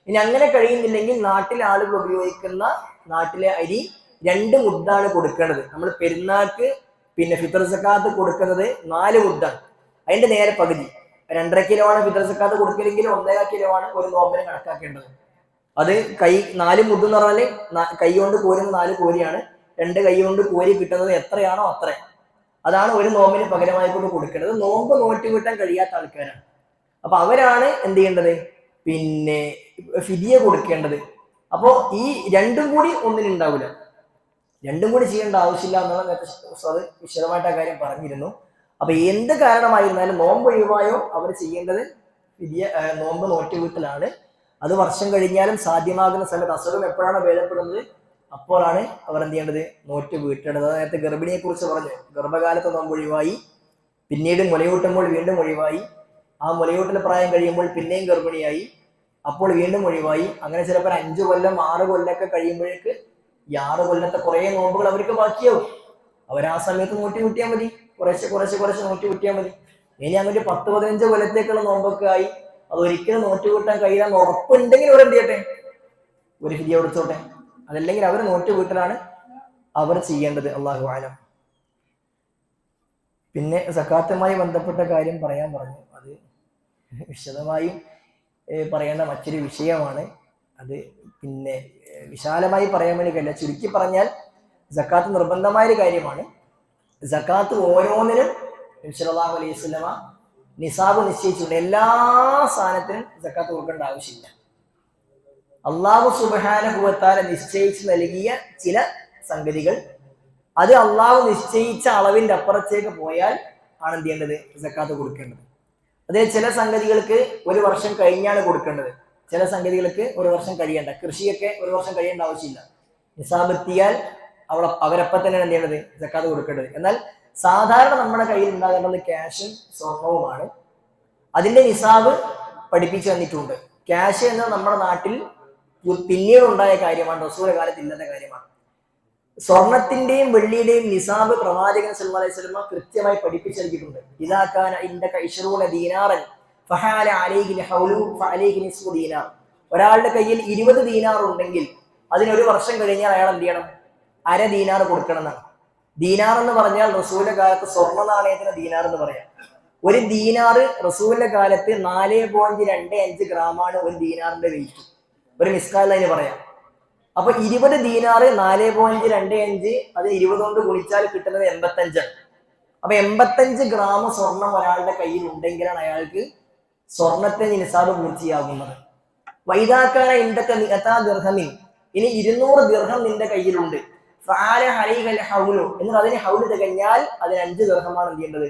ഇനി അങ്ങനെ കഴിയുന്നില്ലെങ്കിൽ നാട്ടിലെ ആളുകൾ ഉപയോഗിക്കുന്ന നാട്ടിലെ അരി 2 മുദ്ദാണ് കൊടുക്കേണ്ടത്. നമ്മൾ പെരുന്നാൾക്ക് ഫിത്ർ സക്കാത്ത് കൊടുക്കുന്നത് 4 മുദ്ദാണ്, അതിന്റെ നേരെ പകുതി 2.5 കിലോ ആണ് ഫിത്ർ സക്കാത്ത് കൊടുക്കലെങ്കിൽ 1.5 കിലോ ആണ് ഒരു നോമ്പിന് കണക്കാക്കേണ്ടത്. അത് 4 മുദ്ദ് എന്ന് പറഞ്ഞാല് കൈ കൊണ്ട് കോരുന്ന 4 കോരിയാണ്. 2 കൈ കൊണ്ട് കോരി കിട്ടുന്നത് എത്രയാണോ അത്ര, അതാണ് ഒരു നോമ്പിന് പകരമായി കൊണ്ട് കൊടുക്കേണ്ടത്. നോമ്പ് നോറ്റ് വീട്ടാൻ കഴിയാത്ത ആൾക്കാരാണ്. അപ്പൊ അവരാണ് എന്ത് ചെയ്യേണ്ടത്, ഫിദിയ കൊടുക്കേണ്ടത്. അപ്പോ ഈ രണ്ടും കൂടി ഒന്നിനുണ്ടാവില്ല, രണ്ടും കൂടി ചെയ്യേണ്ട ആവശ്യമില്ല എന്നുള്ള അത് വിശദമായിട്ട് ആ കാര്യം പറഞ്ഞിരുന്നു. അപ്പൊ എന്ത് കാരണമായിരുന്നാലും നോമ്പ് ഒഴിവായോ അവർ ചെയ്യേണ്ടത് നോമ്പ് നോറ്റ് വീട്ടലാണ്. അത് വർഷം കഴിഞ്ഞാലും സാധ്യമാകുന്ന സമയത്ത്, അസുഖം എപ്പോഴാണ് ഭേദപ്പെടുന്നത് അപ്പോഴാണ് അവർ എന്ത് ചെയ്യേണ്ടത്, നോറ്റ് വീട്ടേണ്ടത്. നേരത്തെ ഗർഭിണിയെ കുറിച്ച് പറഞ്ഞു, ഗർഭകാലത്ത് നോമ്പ് ഒഴിവായി, പിന്നീട് മുലയൂട്ടുമ്പോൾ വീണ്ടും ഒഴിവായി, ആ മുലയൂട്ടൽ പ്രായം കഴിയുമ്പോൾ പിന്നെയും ഗർഭിണിയായി, അപ്പോൾ വീണ്ടും ഒഴിവായി. അങ്ങനെ ചിലപ്പോൾ 5 കൊല്ലം 6 കൊല്ലമൊക്കെ കഴിയുമ്പോഴേക്ക് ഈ 6 കൊല്ലത്തെ കുറെ നോമ്പുകൾ അവർക്ക് ബാക്കിയാവും. അവർ ആ സമയത്ത് നോറ്റ് കിട്ടിയാൽ മതി, കുറച്ച് നോറ്റ് കിട്ടിയാൽ മതി. ഇനി അങ്ങനെ 10-15 കൊല്ലത്തേക്കുള്ള നോമ്പൊക്കെ ആയി, അത് ഒരിക്കലും നോറ്റ് കൂട്ടാൻ കഴിയാൻ ഉറപ്പുണ്ടെങ്കിൽ അവരെന്ത് ചെയ്യട്ടെ, ഒരു ഫിദിയ കൊടുത്തോട്ടെ. അതല്ലെങ്കിൽ അവർ നോറ്റ് വീട്ടലാണ് അവർ ചെയ്യേണ്ടത്. അല്ലാഹു അഅലം. പിന്നെ സക്കാത്തുമായി ബന്ധപ്പെട്ട കാര്യം പറയാൻ പറഞ്ഞു, അത് വിശദമായും പറയേണ്ട മറ്റൊരു വിഷയമാണ്. അത് വിശാലമായി പറയാൻ വേണ്ടി കഴിയില്ല. ചുരുക്കി പറഞ്ഞാൽ സക്കാത്ത് നിർബന്ധമായൊരു കാര്യമാണ്. സക്കാത്ത് ഓരോന്നിനും നബി സല്ലല്ലാഹു അലൈഹി വസല്ലമ നിസാബ് നിശ്ചയിച്ചിട്ടുണ്ട്. എല്ലാ സാധനത്തിനും സക്കാത്ത് കൊടുക്കേണ്ട ആവശ്യമില്ല. അള്ളാഹു സുബ്ഹാനഹു വ തആല നിശ്ചയിച്ച് നൽകിയ ചില സംഗതികൾ, അത് അള്ളാഹു നിശ്ചയിച്ച അളവിന്റെ അപ്പുറത്തേക്ക് പോയാൽ ആണ് എന്ത് ചെയ്യേണ്ടത്, സക്കാത്ത് കൊടുക്കേണ്ടത്. അതേ ചില സംഗതികൾക്ക് 1 വർഷം കഴിഞ്ഞാണ് കൊടുക്കേണ്ടത്. ചില സംഗതികൾക്ക് ഒരു വർഷം കഴിയേണ്ട, കൃഷിയൊക്കെ ഒരു വർഷം കഴിയേണ്ട ആവശ്യമില്ല. നിസാബ് എത്തിയാൽ അവരപ്പം തന്നെ എന്ത് ചെയ്യേണ്ടത്? സക്കാത്ത് കൊടുക്കേണ്ടത്. എന്നാൽ സാധാരണ നമ്മുടെ കയ്യിൽ ഉണ്ടാകേണ്ടത് ക്യാഷും സ്വർണവുമാണ്. അതിന്റെ നിസാബ് പഠിപ്പിച്ചു തന്നിട്ടുണ്ട്. ക്യാഷ് എന്നത് നമ്മുടെ നാട്ടിൽ പിന്നീട് ഉണ്ടായ കാര്യമാണ്, റസൂലുള്ളാഹിയുടെ കാലത്ത് ഇല്ലാത്ത കാര്യമാണ്. സ്വർണത്തിന്റെയും വെള്ളിയുടെയും നിസാബ് പ്രവാചകൻ സല്ലല്ലാഹു അലൈഹി വസല്ലം കൃത്യമായി പഠിപ്പിച്ചു നൽകിയിട്ടുണ്ട്. ഇദാ കാന ഇൻദക 20 ദീനാറൻ ഫഹാല അലൈഹി ഹൗലു ഫഅലൈഹി നിസ്ഫു ദീനാർ. ഒരാളുടെ കയ്യിൽ 20 ദീനാർ ഉണ്ടെങ്കിൽ അതിനൊരു വർഷം കഴിഞ്ഞാൽ അയാൾ എന്ത് ചെയ്യണം? അര ദീനാർ കൊടുക്കണം എന്നാണ്. ദീനാർ എന്ന് പറഞ്ഞാൽ റസൂലിന്റെ കാലത്ത് സ്വർണ്ണ നാണയത്തിന് ദീനാർ എന്ന് പറയാം. ഒരു ദീനാർ റസൂലിന്റെ കാലത്ത് 4.25 ഗ്രാമാണ് ഒരു ദീനാറിന്റെ വെയിറ്റ്. ഒരു മിസ്കാൽ അതിന് പറയാം. അപ്പൊ 20 ദീനാറ് 4.25, അത് 20 കൊണ്ട് ഗുണിച്ചാൽ കിട്ടുന്നത് 85. അപ്പൊ 85 ഗ്രാം സ്വർണം ഒരാളുടെ കയ്യിൽ ഉണ്ടെങ്കിലാണ് അയാൾക്ക് സ്വർണത്തിന്റെ നിസാബ് പൂർത്തിയാകുന്നത്. വൈദാക്കാന ഇന്തൊക്കെ മിഅതാ ദിർഹമിൻ, ഇനി 200 ദിർഹം നിന്റെ കയ്യിലുണ്ട്. ഫഅല അലൈഹൽ ഹൗലു, എന്നിട്ട് അതിന് ഹൗല് തികഞ്ഞാൽ അതിന് 5 ദിർഹമാണ് എന്ത് ചെയ്യേണ്ടത്?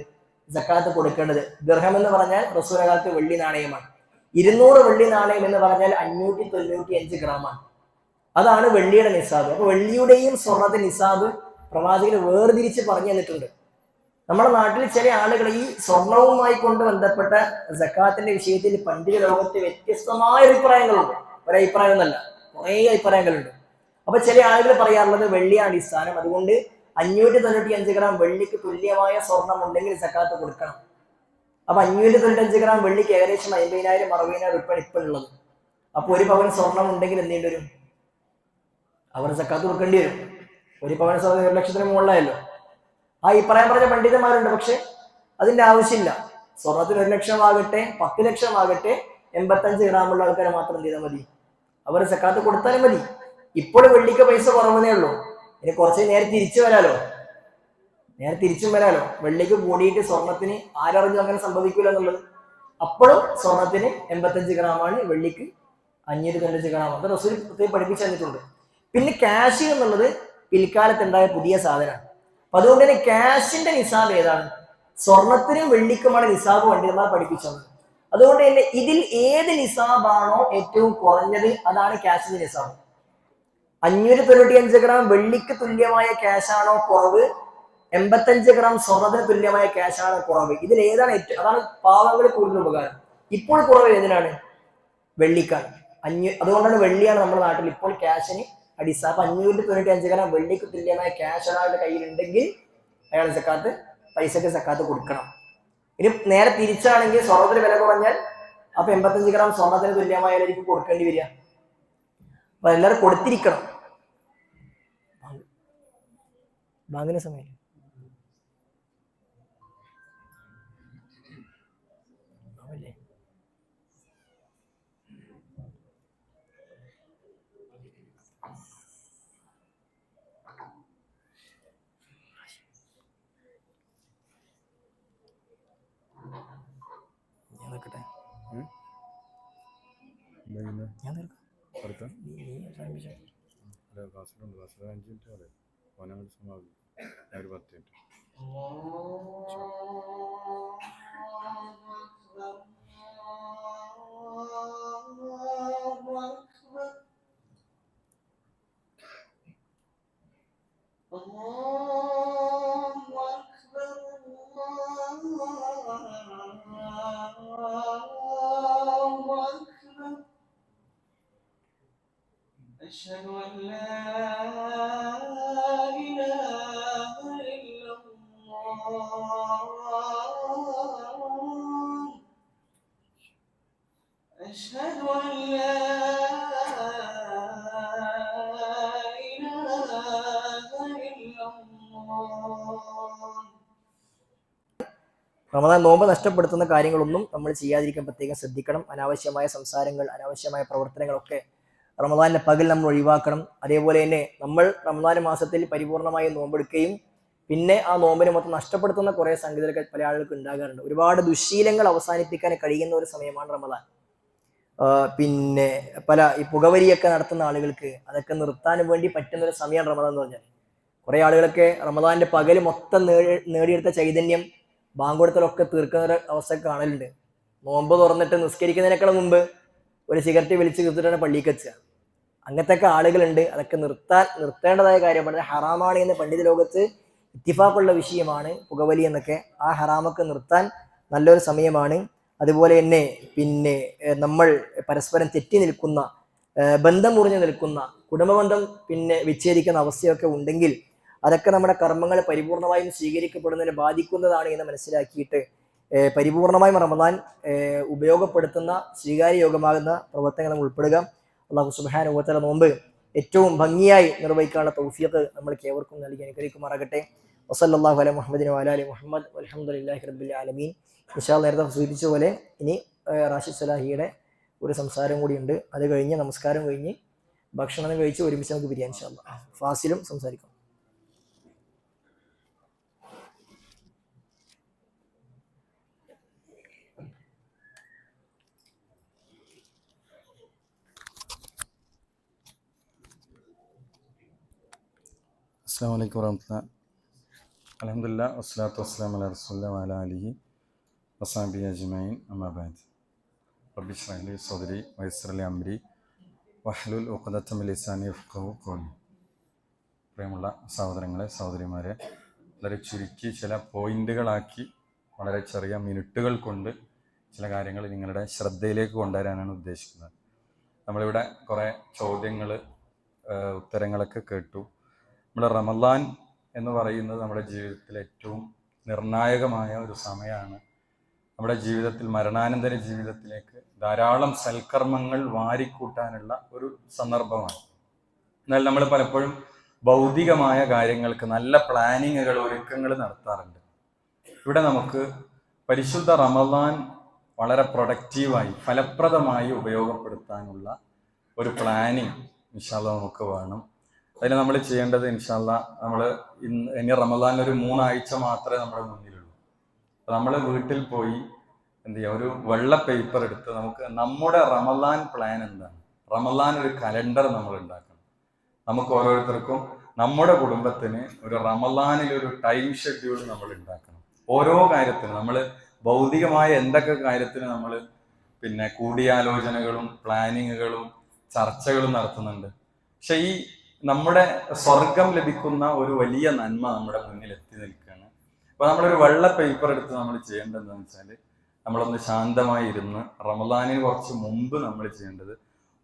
സക്കാത്ത് കൊടുക്കേണ്ടത്. ദിർഹം എന്ന് പറഞ്ഞാൽ റസൂലുള്ളാഹിയുടെ കാലത്ത് വെള്ളി നാണയമാണ്. 200 വെള്ളി നാണയം എന്ന് പറഞ്ഞാൽ 595 ഗ്രാമാണ്. അതാണ് വെള്ളിയുടെ നിസാബ്. അപ്പൊ വെള്ളിയുടെയും സ്വർണത്തിന്റെ നിസാബ് പ്രവാചകന് വേർതിരിച്ച് പറഞ്ഞു തന്നിട്ടുണ്ട്. നമ്മുടെ നാട്ടിൽ ചില ആളുകൾ ഈ സ്വർണവുമായി കൊണ്ട് ബന്ധപ്പെട്ട സക്കാത്തിന്റെ വിഷയത്തിൽ പണ്ഡിത ലോകത്ത് വ്യത്യസ്തമായ അഭിപ്രായങ്ങളുണ്ട്. ഒരഭിപ്രായം എന്നല്ല, കുറേ അഭിപ്രായങ്ങളുണ്ട്. അപ്പൊ ചില ആളുകൾ പറയാറുള്ളത് വെള്ളിയാണ് അടിസ്ഥാനം, അതുകൊണ്ട് 595 ഗ്രാം വെള്ളിക്ക് തുല്യമായ സ്വർണം ഉണ്ടെങ്കിൽ സക്കാത്ത് കൊടുക്കണം. അപ്പൊ 595 ഗ്രാം വെള്ളിക്ക് ഏകദേശം 50,000-60,000 രൂപയാണ് ഇപ്പം ഉള്ളത്. അപ്പൊ ഒരു പവൻ സ്വർണം ഉണ്ടെങ്കിൽ എന്ത് ചെയ്യേണ്ടി വരും? അവർ സക്കാത്ത് കൊടുക്കേണ്ടി വരും. ഒരു പവൻ സ്വർണ്ണം 1 ലക്ഷത്തിന് മുകളിലായല്ലോ. ആ അഭിപ്രായം പറഞ്ഞ പണ്ഡിതന്മാരുണ്ട്. പക്ഷെ അതിന്റെ ആവശ്യമില്ല. സ്വർണത്തിന് 1 ലക്ഷം ആകട്ടെ 10 ലക്ഷം ആകട്ടെ 85 ഗ്രാമുള്ള ആൾക്കാരെ മാത്രം എന്ത് ചെയ്താൽ മതി? അവർ സക്കാത്ത് കൊടുത്താലും മതി. ഇപ്പോൾ വെള്ളിക്ക് പൈസ കുറവേ ഉള്ളൂ. ഇനി കുറച്ച് നേരെ തിരിച്ചു വരാലോ, നേരെ തിരിച്ചും വരാലോ. വെള്ളിക്ക് കൂടിയിട്ട് സ്വർണത്തിന് ആരറിഞ്ഞു അങ്ങനെ സംഭവിക്കൂല എന്നുള്ളത്. അപ്പോഴും സ്വർണത്തിന് 85 ഗ്രാമാണ്, വെള്ളിക്ക് 595 ഗ്രാം. അത് റസൂൽ പ്രത്യേകം പഠിപ്പിച്ചു തന്നിട്ടുണ്ട്. പിന്നെ ക്യാഷ് എന്നുള്ളത് പിൽക്കാലത്തുണ്ടായ പുതിയ സാധനമാണ്. അപ്പൊ അതുകൊണ്ട് തന്നെ ക്യാഷിന്റെ നിസാബ് ഏതാണ്? സ്വർണത്തിനും വെള്ളിക്കുമാണ് നിസാബ് പണ്ഡിതന്മാർ പഠിപ്പിച്ചത്. അതുകൊണ്ട് തന്നെ ഇതിൽ ഏത് നിസാബാണോ ഏറ്റവും കുറഞ്ഞത് അതാണ് ക്യാഷിന്റെ നിസാബ്. 595 ഗ്രാം വെള്ളിക്ക് തുല്യമായ ക്യാഷാണോ കുറവ്, 85 ഗ്രാം സ്വർണത്തിന് തുല്യമായ ക്യാഷാണോ കുറവ്? ഇതിൽ ഏതാണ് ഏറ്റവും, അതാണ് പാവങ്ങൾ കൂടുതൽ ഉപകാരം. ഇപ്പോൾ കുറവ് ഏതിനാണ്? വെള്ളിക്കാണ്. അതുകൊണ്ടാണ് വെള്ളിയാണ് നമ്മുടെ നാട്ടിൽ ഇപ്പോൾ ക്യാഷിന് അടിസ്ഥാനം. 595 ഗ്രാം വെള്ളിക്ക് തുല്യമായ ക്യാഷ് ഒരാളുടെ കയ്യിലുണ്ടെങ്കിൽ അയാൾ സക്കാത്ത്, പൈസക്ക് സക്കാത്ത് കൊടുക്കണം. ഇനി നേരെ തിരിച്ചാണെങ്കിൽ സ്വർണത്തിന് വില കുറഞ്ഞാൽ അപ്പൊ 85 ഗ്രാം സ്വർണത്തിന് തുല്യമായ എനിക്ക് കൊടുക്കേണ്ടി വരിക. അപ്പൊ എല്ലാവരും കൊടുത്തിരിക്കണം. ബാങ്കിന് സമയം ഞാൻ أشهد أن لا إله إلا الله أشهد أن لا إله إلا الله. റമദാൻ നോമ്പ് നഷ്ടപ്പെടുത്തുന്ന കാര്യങ്ങളൊന്നും നമ്മൾ ചെയ്യാതിരിക്കാൻ പ്രത്യേകം ശ്രദ്ധിക്കണം. അനാവശ്യമായ സംസാരങ്ങൾ, അനാവശ്യമായ പ്രവർത്തനങ്ങളൊക്കെ റമദാനിന്റെ പകൽ നമ്മൾ ഒഴിവാക്കണം. അതേപോലെ തന്നെ നമ്മൾ റമദാൻ മാസത്തിൽ പരിപൂർണമായി നോമ്പെടുക്കുകയും പിന്നെ ആ നോമ്പിനെ മൊത്തം നഷ്ടപ്പെടുത്തുന്ന കുറെ സംഗതികളൊക്കെ പല ആളുകൾക്ക് ഉണ്ടാകാറുണ്ട്. ഒരുപാട് ദുശ്ശീലങ്ങൾ അവസാനിപ്പിക്കാൻ കഴിയുന്ന ഒരു സമയമാണ് റമദാൻ. പിന്നെ ഈ പുകവലിയൊക്കെ നടത്തുന്ന ആളുകൾക്ക് അതൊക്കെ നിർത്താൻ വേണ്ടി പറ്റുന്ന ഒരു സമയമാണ് റമദാൻ എന്ന് പറഞ്ഞാൽ. കുറെ ആളുകളൊക്കെ റമദാന്റെ പകൽ മൊത്തം നേടിയെടുത്ത ചൈതന്യം ബാങ്ക് കൊടുത്തലൊക്കെ തീർക്കുന്ന ഒരു അവസ്ഥ കാണലുണ്ട്. നോമ്പ് തുറന്നിട്ട് നിസ്കരിക്കുന്നതിനേക്കാൾ മുമ്പ് ഒരു സിഗരറ്റ് വലിച്ച് തീർത്തിട്ടാണ് പള്ളിക്ക് എത്തുക. അങ്ങനത്തെ ഒക്കെ ആളുകളുണ്ട്. അതൊക്കെ നിർത്തേണ്ടതായ കാര്യമാണ്. ഹറാമാണ് എന്ന് പണ്ഡിത ലോകത്ത് ഇത്തിഫാഖുള്ള വിഷയമാണ് പുകവലി എന്നൊക്കെ. ആ ഹറാമൊക്കെ നിർത്താൻ നല്ലൊരു സമയമാണ്. അതുപോലെ തന്നെ പിന്നെ നമ്മൾ പരസ്പരം തെറ്റി നിൽക്കുന്ന, ബന്ധം മുറിഞ്ഞു നിൽക്കുന്ന, കുടുംബബന്ധം പിന്നെ വിച്ഛേദിക്കുന്ന അവസ്ഥയൊക്കെ ഉണ്ടെങ്കിൽ അതൊക്കെ നമ്മുടെ കർമ്മങ്ങൾ പരിപൂർണമായും സ്വീകരിക്കപ്പെടുന്നതിനെ ബാധിക്കുന്നതാണ് എന്ന് മനസ്സിലാക്കിയിട്ട് പരിപൂർണമായും റമദാൻ ഉപയോഗപ്പെടുത്തുന്ന സ്വീകാര്യയോഗമാകുന്ന പ്രവർത്തനങ്ങൾ നമ്മൾ ഉൾപ്പെടുക. അല്ലാഹു സുബ്ഹാനഹു വ തആല നോമ്പ് ഏറ്റവും ഭംഗിയായി നിർവഹിക്കാനുള്ള തൗഫീഖ് നമ്മൾക്ക് ഏവർക്കും നൽകി അനുഗ്രഹിക്കുമാറാകട്ടെ. വസല്ലല്ലാഹു അലാ മുഹമ്മദിൻ വഅലാ ആലി മുഹമ്മദ് വൽഹംദുലില്ലാഹി റബ്ബിൽ ആലമീൻ. ഇൻഷാ അല്ലാഹ് നേരത്തെ സൂചിപ്പിച്ച പോലെ ഇനി റാഷിദ് സലാഹിയുടെ ഒരു സംസാരം കൂടിയുണ്ട്. അത് കഴിഞ്ഞ് നമസ്കാരം കഴിഞ്ഞ് ഭക്ഷണം കഴിച്ച് ഒരുമിച്ച് നമുക്ക് പിരിയാം ഇൻഷാ അല്ലാഹ്. ഫാസിലും സംസാരിക്കും. അസ്സലാമു അലൈക്കും വറഹ്മത്തുള്ളാഹി. അൽഹംദുലില്ലാഹ് വസ്സലാത്തു വസ്സലാമു അലാ റസൂലില്ലാഹി വഅലാ ആലിഹി വസഹ്ബിഹി അജ്മഈൻ. അമ്മാ ബഅദ്. റബ്ബി ഇശ്റഹ് ലി സദ്രി വയസ്സിർ ലി അംരി വഹ്ലുൽ ഉഖ്ദത മിൻ ലിസാനി യഫ്ഖഹു ഖൗലി. പ്രിയമുള്ള സഹോദരങ്ങളെ, സഹോദരിമാരെ, വളരെ ചുരുക്കി ചില പോയിന്റുകളാക്കി വളരെ ചെറിയ മിനിറ്റുകൾ കൊണ്ട് ചില കാര്യങ്ങൾ നിങ്ങളുടെ ശ്രദ്ധയിലേക്ക് കൊണ്ടുവരാനാണ് ഉദ്ദേശിക്കുന്നത്. നമ്മളിവിടെ കുറേ ചോദ്യങ്ങൾ ഉത്തരങ്ങളൊക്കെ കേട്ടു. നമ്മുടെ റമദാൻ എന്ന് പറയുന്നത് നമ്മുടെ ജീവിതത്തിൽ ഏറ്റവും നിർണായകമായ ഒരു സമയമാണ്. നമ്മുടെ ജീവിതത്തിൽ, മരണാനന്തര ജീവിതത്തിലേക്ക് ധാരാളം സൽക്കർമ്മങ്ങൾ വാരിക്കൂട്ടാനുള്ള ഒരു സന്ദർഭമാണ്. എന്നാൽ നമ്മൾ പലപ്പോഴും ഭൗതികമായ കാര്യങ്ങൾക്ക് നല്ല പ്ലാനിങ്ങുകൾ, ഒരുക്കങ്ങൾ നടത്താറുണ്ട്. ഇവിടെ നമുക്ക് പരിശുദ്ധ റമദാൻ വളരെ പ്രൊഡക്റ്റീവായി, ഫലപ്രദമായി ഉപയോഗപ്പെടുത്താനുള്ള ഒരു പ്ലാനിങ് ഇൻഷാ അല്ലാഹ് നമുക്ക് വേണം. അതിന് നമ്മൾ ചെയ്യേണ്ടത് ഇൻഷാ അല്ലാഹ്, നമ്മൾ ഇനി റമദാനിൽ ഒരു 3 ആഴ്ച മാത്രമേ നമ്മുടെ മുന്നിലുള്ളൂ. അപ്പോൾ നമ്മൾ വീട്ടിൽ പോയി എന്ത് ചെയ്യുക, ഒരു വെള്ള പേപ്പർ എടുത്ത് നമുക്ക് നമ്മുടെ റമദാൻ പ്ലാൻ എന്താണ്, റമദാൻ ഒരു കലണ്ടർ നമ്മൾ ഉണ്ടാക്കണം. നമുക്ക് ഓരോരുത്തർക്കും നമ്മുടെ കുടുംബത്തിന് ഒരു റമദാനിൽ ഒരു ടൈം ഷെഡ്യൂൾ നമ്മൾ ഉണ്ടാക്കണം. ഓരോ കാര്യത്തിനും നമ്മൾ ഭൗതികമായ എന്തൊക്കെ കാര്യത്തിന് നമ്മൾ പിന്നെ കൂടിയാലോചനകളും പ്ലാനിങ്ങുകളും ചർച്ചകളും നടത്തുന്നുണ്ട്. പക്ഷെ ഈ നമ്മുടെ സ്വർഗം ലഭിക്കുന്ന ഒരു വലിയ നന്മ നമ്മുടെ മുന്നിൽ എത്തി നിൽക്കുകയാണ്. അപ്പോൾ നമ്മളൊരു വെള്ള പേപ്പർ എടുത്ത് നമ്മൾ ചെയ്യേണ്ടത് എന്താണെന്ന് വെച്ചാൽ, നമ്മളൊന്ന് ശാന്തമായി ഇരുന്ന് റമദാനിന് കുറച്ച് മുമ്പ് നമ്മൾ ചെയ്യേണ്ടത്,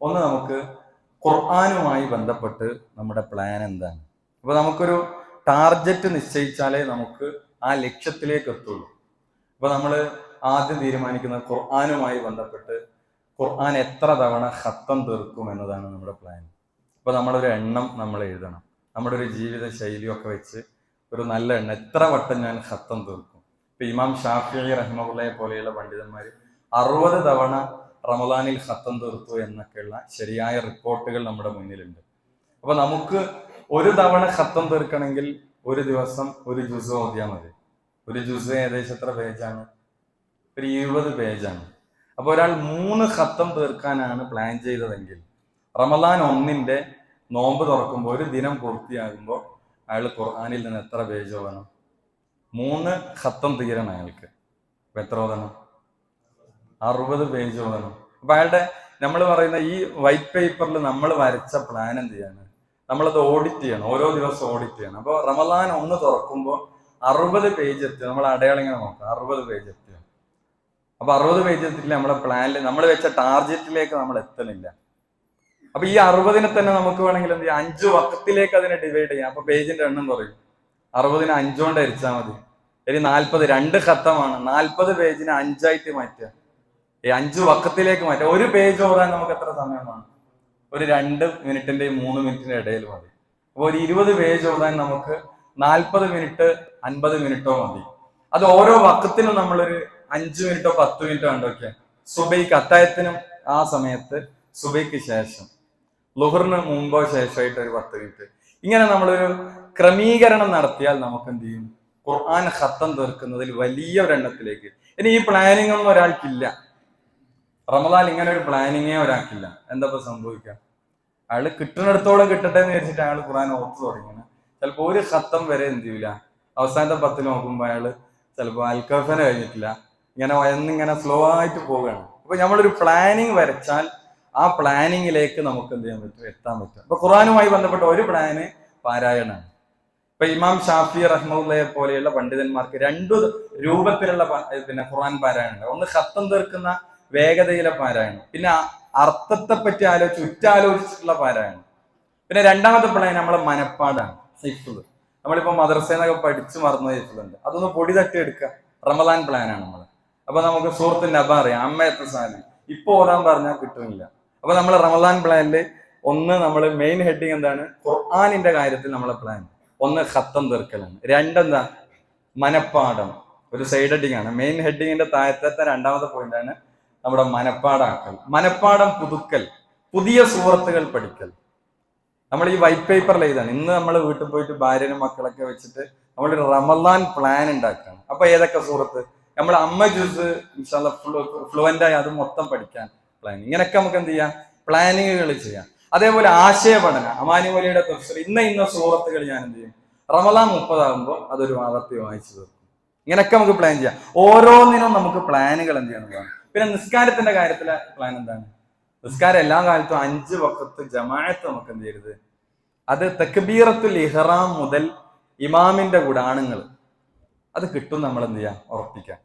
ഒന്ന് നമുക്ക് ഖുർആനുമായി ബന്ധപ്പെട്ട് നമ്മുടെ പ്ലാൻ എന്താണ്. അപ്പോൾ നമുക്കൊരു ടാർഗറ്റ് നിശ്ചയിച്ചാലേ നമുക്ക് ആ ലക്ഷ്യത്തിലേക്ക് എത്തുള്ളൂ. അപ്പോൾ നമ്മൾ ആദ്യം തീരുമാനിക്കുന്നത് ഖുർആനുമായി ബന്ധപ്പെട്ട് ഖുർആൻ എത്ര തവണ ഖത്തം തീർക്കും എന്നതാണ് നമ്മുടെ പ്ലാൻ. അപ്പോൾ നമ്മളൊരു എണ്ണം നമ്മൾ എഴുതണം. നമ്മുടെ ഒരു ജീവിത ശൈലിയൊക്കെ വെച്ച് ഒരു നല്ല എണ്ണം, എത്ര വട്ടം ഞാൻ ഖത്തം തീർക്കും. ഇപ്പം ഇമാം ഷാഫിഈ റഹിമഹുള്ളയെ പോലെയുള്ള പണ്ഡിതന്മാർ 60 തവണ റമദാനിൽ ഖത്തം തീർത്തു എന്നൊക്കെയുള്ള ശരിയായ റിപ്പോർട്ടുകൾ നമ്മുടെ മുന്നിലുണ്ട്. അപ്പോൾ നമുക്ക് ഒരു തവണ ഖത്തം തീർക്കണമെങ്കിൽ ഒരു ദിവസം ഒരു ജുസ് ഓതിയാൽ മതി. ഒരു ജുസ് ഏകദേശം എത്ര പേജാണ്? ഒരു 20 പേജാണ്. അപ്പോൾ ഒരാൾ 3 ഖത്തം തീർക്കാനാണ് പ്ലാൻ ചെയ്തതെങ്കിൽ റമദാൻ 1 നോമ്പ് തുറക്കുമ്പോൾ ഒരു ദിനം പൂർത്തിയാകുമ്പോൾ അയാൾ ഖുർആനിൽ നിന്ന് എത്ര പേജ് ഓതണം? 3 ഖത്തം തീരണം അയാൾക്ക്. അപ്പൊ എത്ര ഓതണം? 60 പേജ് ഓതണം. അപ്പൊ അയാളുടെ, നമ്മൾ പറയുന്ന ഈ വൈറ്റ് പേപ്പറിൽ നമ്മൾ വരച്ച പ്ലാൻ എന്ത് ചെയ്യാണ്? നമ്മളത് ഓഡിറ്റ് ചെയ്യണം, ഓരോ ദിവസവും ഓഡിറ്റ് ചെയ്യണം. അപ്പോൾ റമദാൻ 1 തുറക്കുമ്പോൾ 60 പേജ് എത്തുക. നമ്മൾ അടയാളം ഇങ്ങനെ നോക്കാം, 60 പേജ് എത്തുക. അപ്പൊ 60 പേജ് എത്തില്ല, നമ്മുടെ പ്ലാനിൽ നമ്മൾ വെച്ച ടാർഗറ്റിലേക്ക് നമ്മൾ എത്തുന്നില്ല. അപ്പൊ ഈ 60-നെ തന്നെ നമുക്ക് വേണമെങ്കിൽ എന്ത് ചെയ്യാം, 5 വക്കത്തിലേക്ക് അതിനെ ഡിവൈഡ് ചെയ്യാം. അപ്പൊ പേജിന്റെ എണ്ണം കുറയും. 60-നെ 5 കൊണ്ട് ഹരിച്ചാൽ മതി. ഇനി 40, 2 ഖത്തമാണ്, 40 പേജിനെ 5 ആയിട്ട് മാറ്റുക. ഈ 5 വക്കത്തിലേക്ക് മാറ്റുക. ഒരു പേജ് ഓതാൻ നമുക്ക് എത്ര സമയമാണ്? ഒരു 2 മിനിറ്റിന്റെയും 3 മിനിറ്റിന്റെ ഇടയിൽ മതി. അപ്പോൾ ഒരു 20 പേജ് ഓതാൻ നമുക്ക് 40 മിനിറ്റ് 50 മിനിറ്റോ മതി. അത് ഓരോ വക്കത്തിനും നമ്മളൊരു 5 മിനിറ്റോ 10 മിനിറ്റോ കണ്ടോക്കെ. സുബൈക്ക്, അത്തായത്തിനും ആ സമയത്ത്, സുബൈക്ക് ശേഷം, ളുഹറിന് മുമ്പോ ശേഷമായിട്ട് ഒരു 10 മിനിറ്റ്. ഇങ്ങനെ നമ്മളൊരു ക്രമീകരണം നടത്തിയാൽ നമുക്ക് എന്ത് ചെയ്യും? ഖുർആൻ ഖത്തം തീർക്കുന്നതിൽ വലിയ ഒരെണ്ണത്തിലേക്ക്. ഇനി ഈ പ്ലാനിങ് ഒന്നും ഒരാൾക്കില്ല, റമദാൻ ഇങ്ങനെ ഒരു പ്ലാനിങ്ങേ ഒരാൾക്കില്ല, എന്താ ഇപ്പൊ സംഭവിക്കുക? അയാൾ കിട്ടുന്നിടത്തോളം കിട്ടട്ടെ എന്ന് വിചാരിച്ചിട്ട് അയാൾ ഖുർആൻ ഓർത്തു തുടങ്ങിയാണ്. ചിലപ്പോൾ ഒരു ഖത്തം വരെ എന്ത് ചെയ്യൂല, അവസാനത്തെ 10 നോക്കുമ്പോൾ അയാൾ ചിലപ്പോൾ അൽക്കഫനെ കഴിഞ്ഞിട്ടില്ല, ഇങ്ങനെ വയന്നിങ്ങനെ സ്ലോ ആയിട്ട് പോവുകയാണ്. അപ്പൊ നമ്മളൊരു പ്ലാനിങ് വരച്ചാൽ ആ പ്ലാനിങ്ങിലേക്ക് നമുക്ക് എന്ത് ചെയ്യാൻ പറ്റും, എത്താൻ പറ്റും. അപ്പൊ ഖുർആനുമായി ബന്ധപ്പെട്ട ഒരു പ്ലാന് പാരായണമാണ്. ഇപ്പൊ ഇമാം ഷാഫി റഹ്മത്തുള്ളയെ പോലെയുള്ള പണ്ഡിതന്മാർക്ക് രണ്ടു രൂപത്തിലുള്ള ഖുർആൻ പാരായണമുണ്ട്. ഒന്ന് ഖത്തം തീർക്കുന്ന വേഗതയിലെ പാരായണം, പിന്നെ അർത്ഥത്തെ പറ്റി ഉറ്റാലോചിച്ചിട്ടുള്ള പാരായണം. പിന്നെ രണ്ടാമത്തെ പ്ലാൻ നമ്മളെ മനപ്പാടാണ്, ഹിഫ്ള്. നമ്മളിപ്പോ മദ്രസേന്നൊക്കെ പഠിച്ചു മറന്ന ഹിഫ്ളുണ്ട്, അതൊന്ന് പൊടി തട്ടി എടുക്കുക. റമദാൻ പ്ലാനാണ് നമ്മൾ. അപ്പൊ നമുക്ക് സൂറത്തുൽ നബ അറിയാം, അമ്മയത്തെ സാധനം ഇപ്പൊ ഓടാൻ പറഞ്ഞാൽ കിട്ടുന്നില്ല. അപ്പൊ നമ്മൾ റമദാൻ പ്ലാനില് ഒന്ന് നമ്മൾ മെയിൻ ഹെഡിങ് എന്താണ്, ഖുർആനിന്റെ കാര്യത്തിൽ നമ്മളെ പ്ലാൻ ഒന്ന് ഖത്തം തീർക്കലാണ്, രണ്ടെന്താ മനപ്പാഠം. ഒരു സൈഡ് ഹെഡിങ് ആണ്. മെയിൻ ഹെഡിങ്ങിന്റെ താഴത്തെ രണ്ടാമത്തെ പോയിന്റ് ആണ് നമ്മുടെ മനപ്പാടാക്കൽ, മനപ്പാഠം പുതുക്കൽ, പുതിയ സൂറത്തുകൾ പഠിക്കൽ. നമ്മൾ ഈ വൈറ്റ് പേപ്പറിൽ എഴുതാണ്. ഇന്ന് നമ്മൾ വീട്ടിൽ പോയിട്ട് ഭാര്യനും മക്കളൊക്കെ വെച്ചിട്ട് നമ്മളൊരു റമദാൻ പ്ലാൻ ഉണ്ടാക്കുകയാണ്. അപ്പൊ ഏതൊക്കെ സൂറത്ത് നമ്മൾ അമ്മ ജ്യൂസ് ഇൻഷാല്ലാ ഫ്ലുവൻ്റ് ആയി അത് മൊത്തം പഠിക്കാൻ പ്ലാൻ. ഇങ്ങനെയൊക്കെ നമുക്ക് എന്ത് ചെയ്യാം, പ്ലാനിങ്ങുകൾ ചെയ്യാം. അതേപോലെ ആശയപഠന, അമാനുവലിയുടെ തഫ്സീർ ഇന്ന സൂറത്തുകൾ ഞാൻ എന്ത് ചെയ്യും, റമദാൻ 30 ആകുമ്പോൾ അതൊരു ആവർത്തി വായിച്ചു തീർക്കും. ഇങ്ങനെയൊക്കെ നമുക്ക് പ്ലാൻ ചെയ്യാം. ഓരോന്നിനും നമുക്ക് പ്ലാനുകൾ എന്ത് ചെയ്യണം. പിന്നെ നിസ്കാരത്തിന്റെ കാര്യത്തിലെ പ്ലാൻ എന്താണ്, നിസ്കാരം എല്ലാ കാലത്തും 5 വഖത്ത് ജമാഅത്ത് നമുക്ക് എന്ത് ചെയ്യരുത്, അത് തക്ബീറത്തുൽ ഇഹ്റാം മുതൽ ഇമാമിന്റെ ഗുണാണുങ്ങൾ അത് കിട്ടും. നമ്മൾ എന്ത് ചെയ്യാം, ഉറപ്പിക്കാം.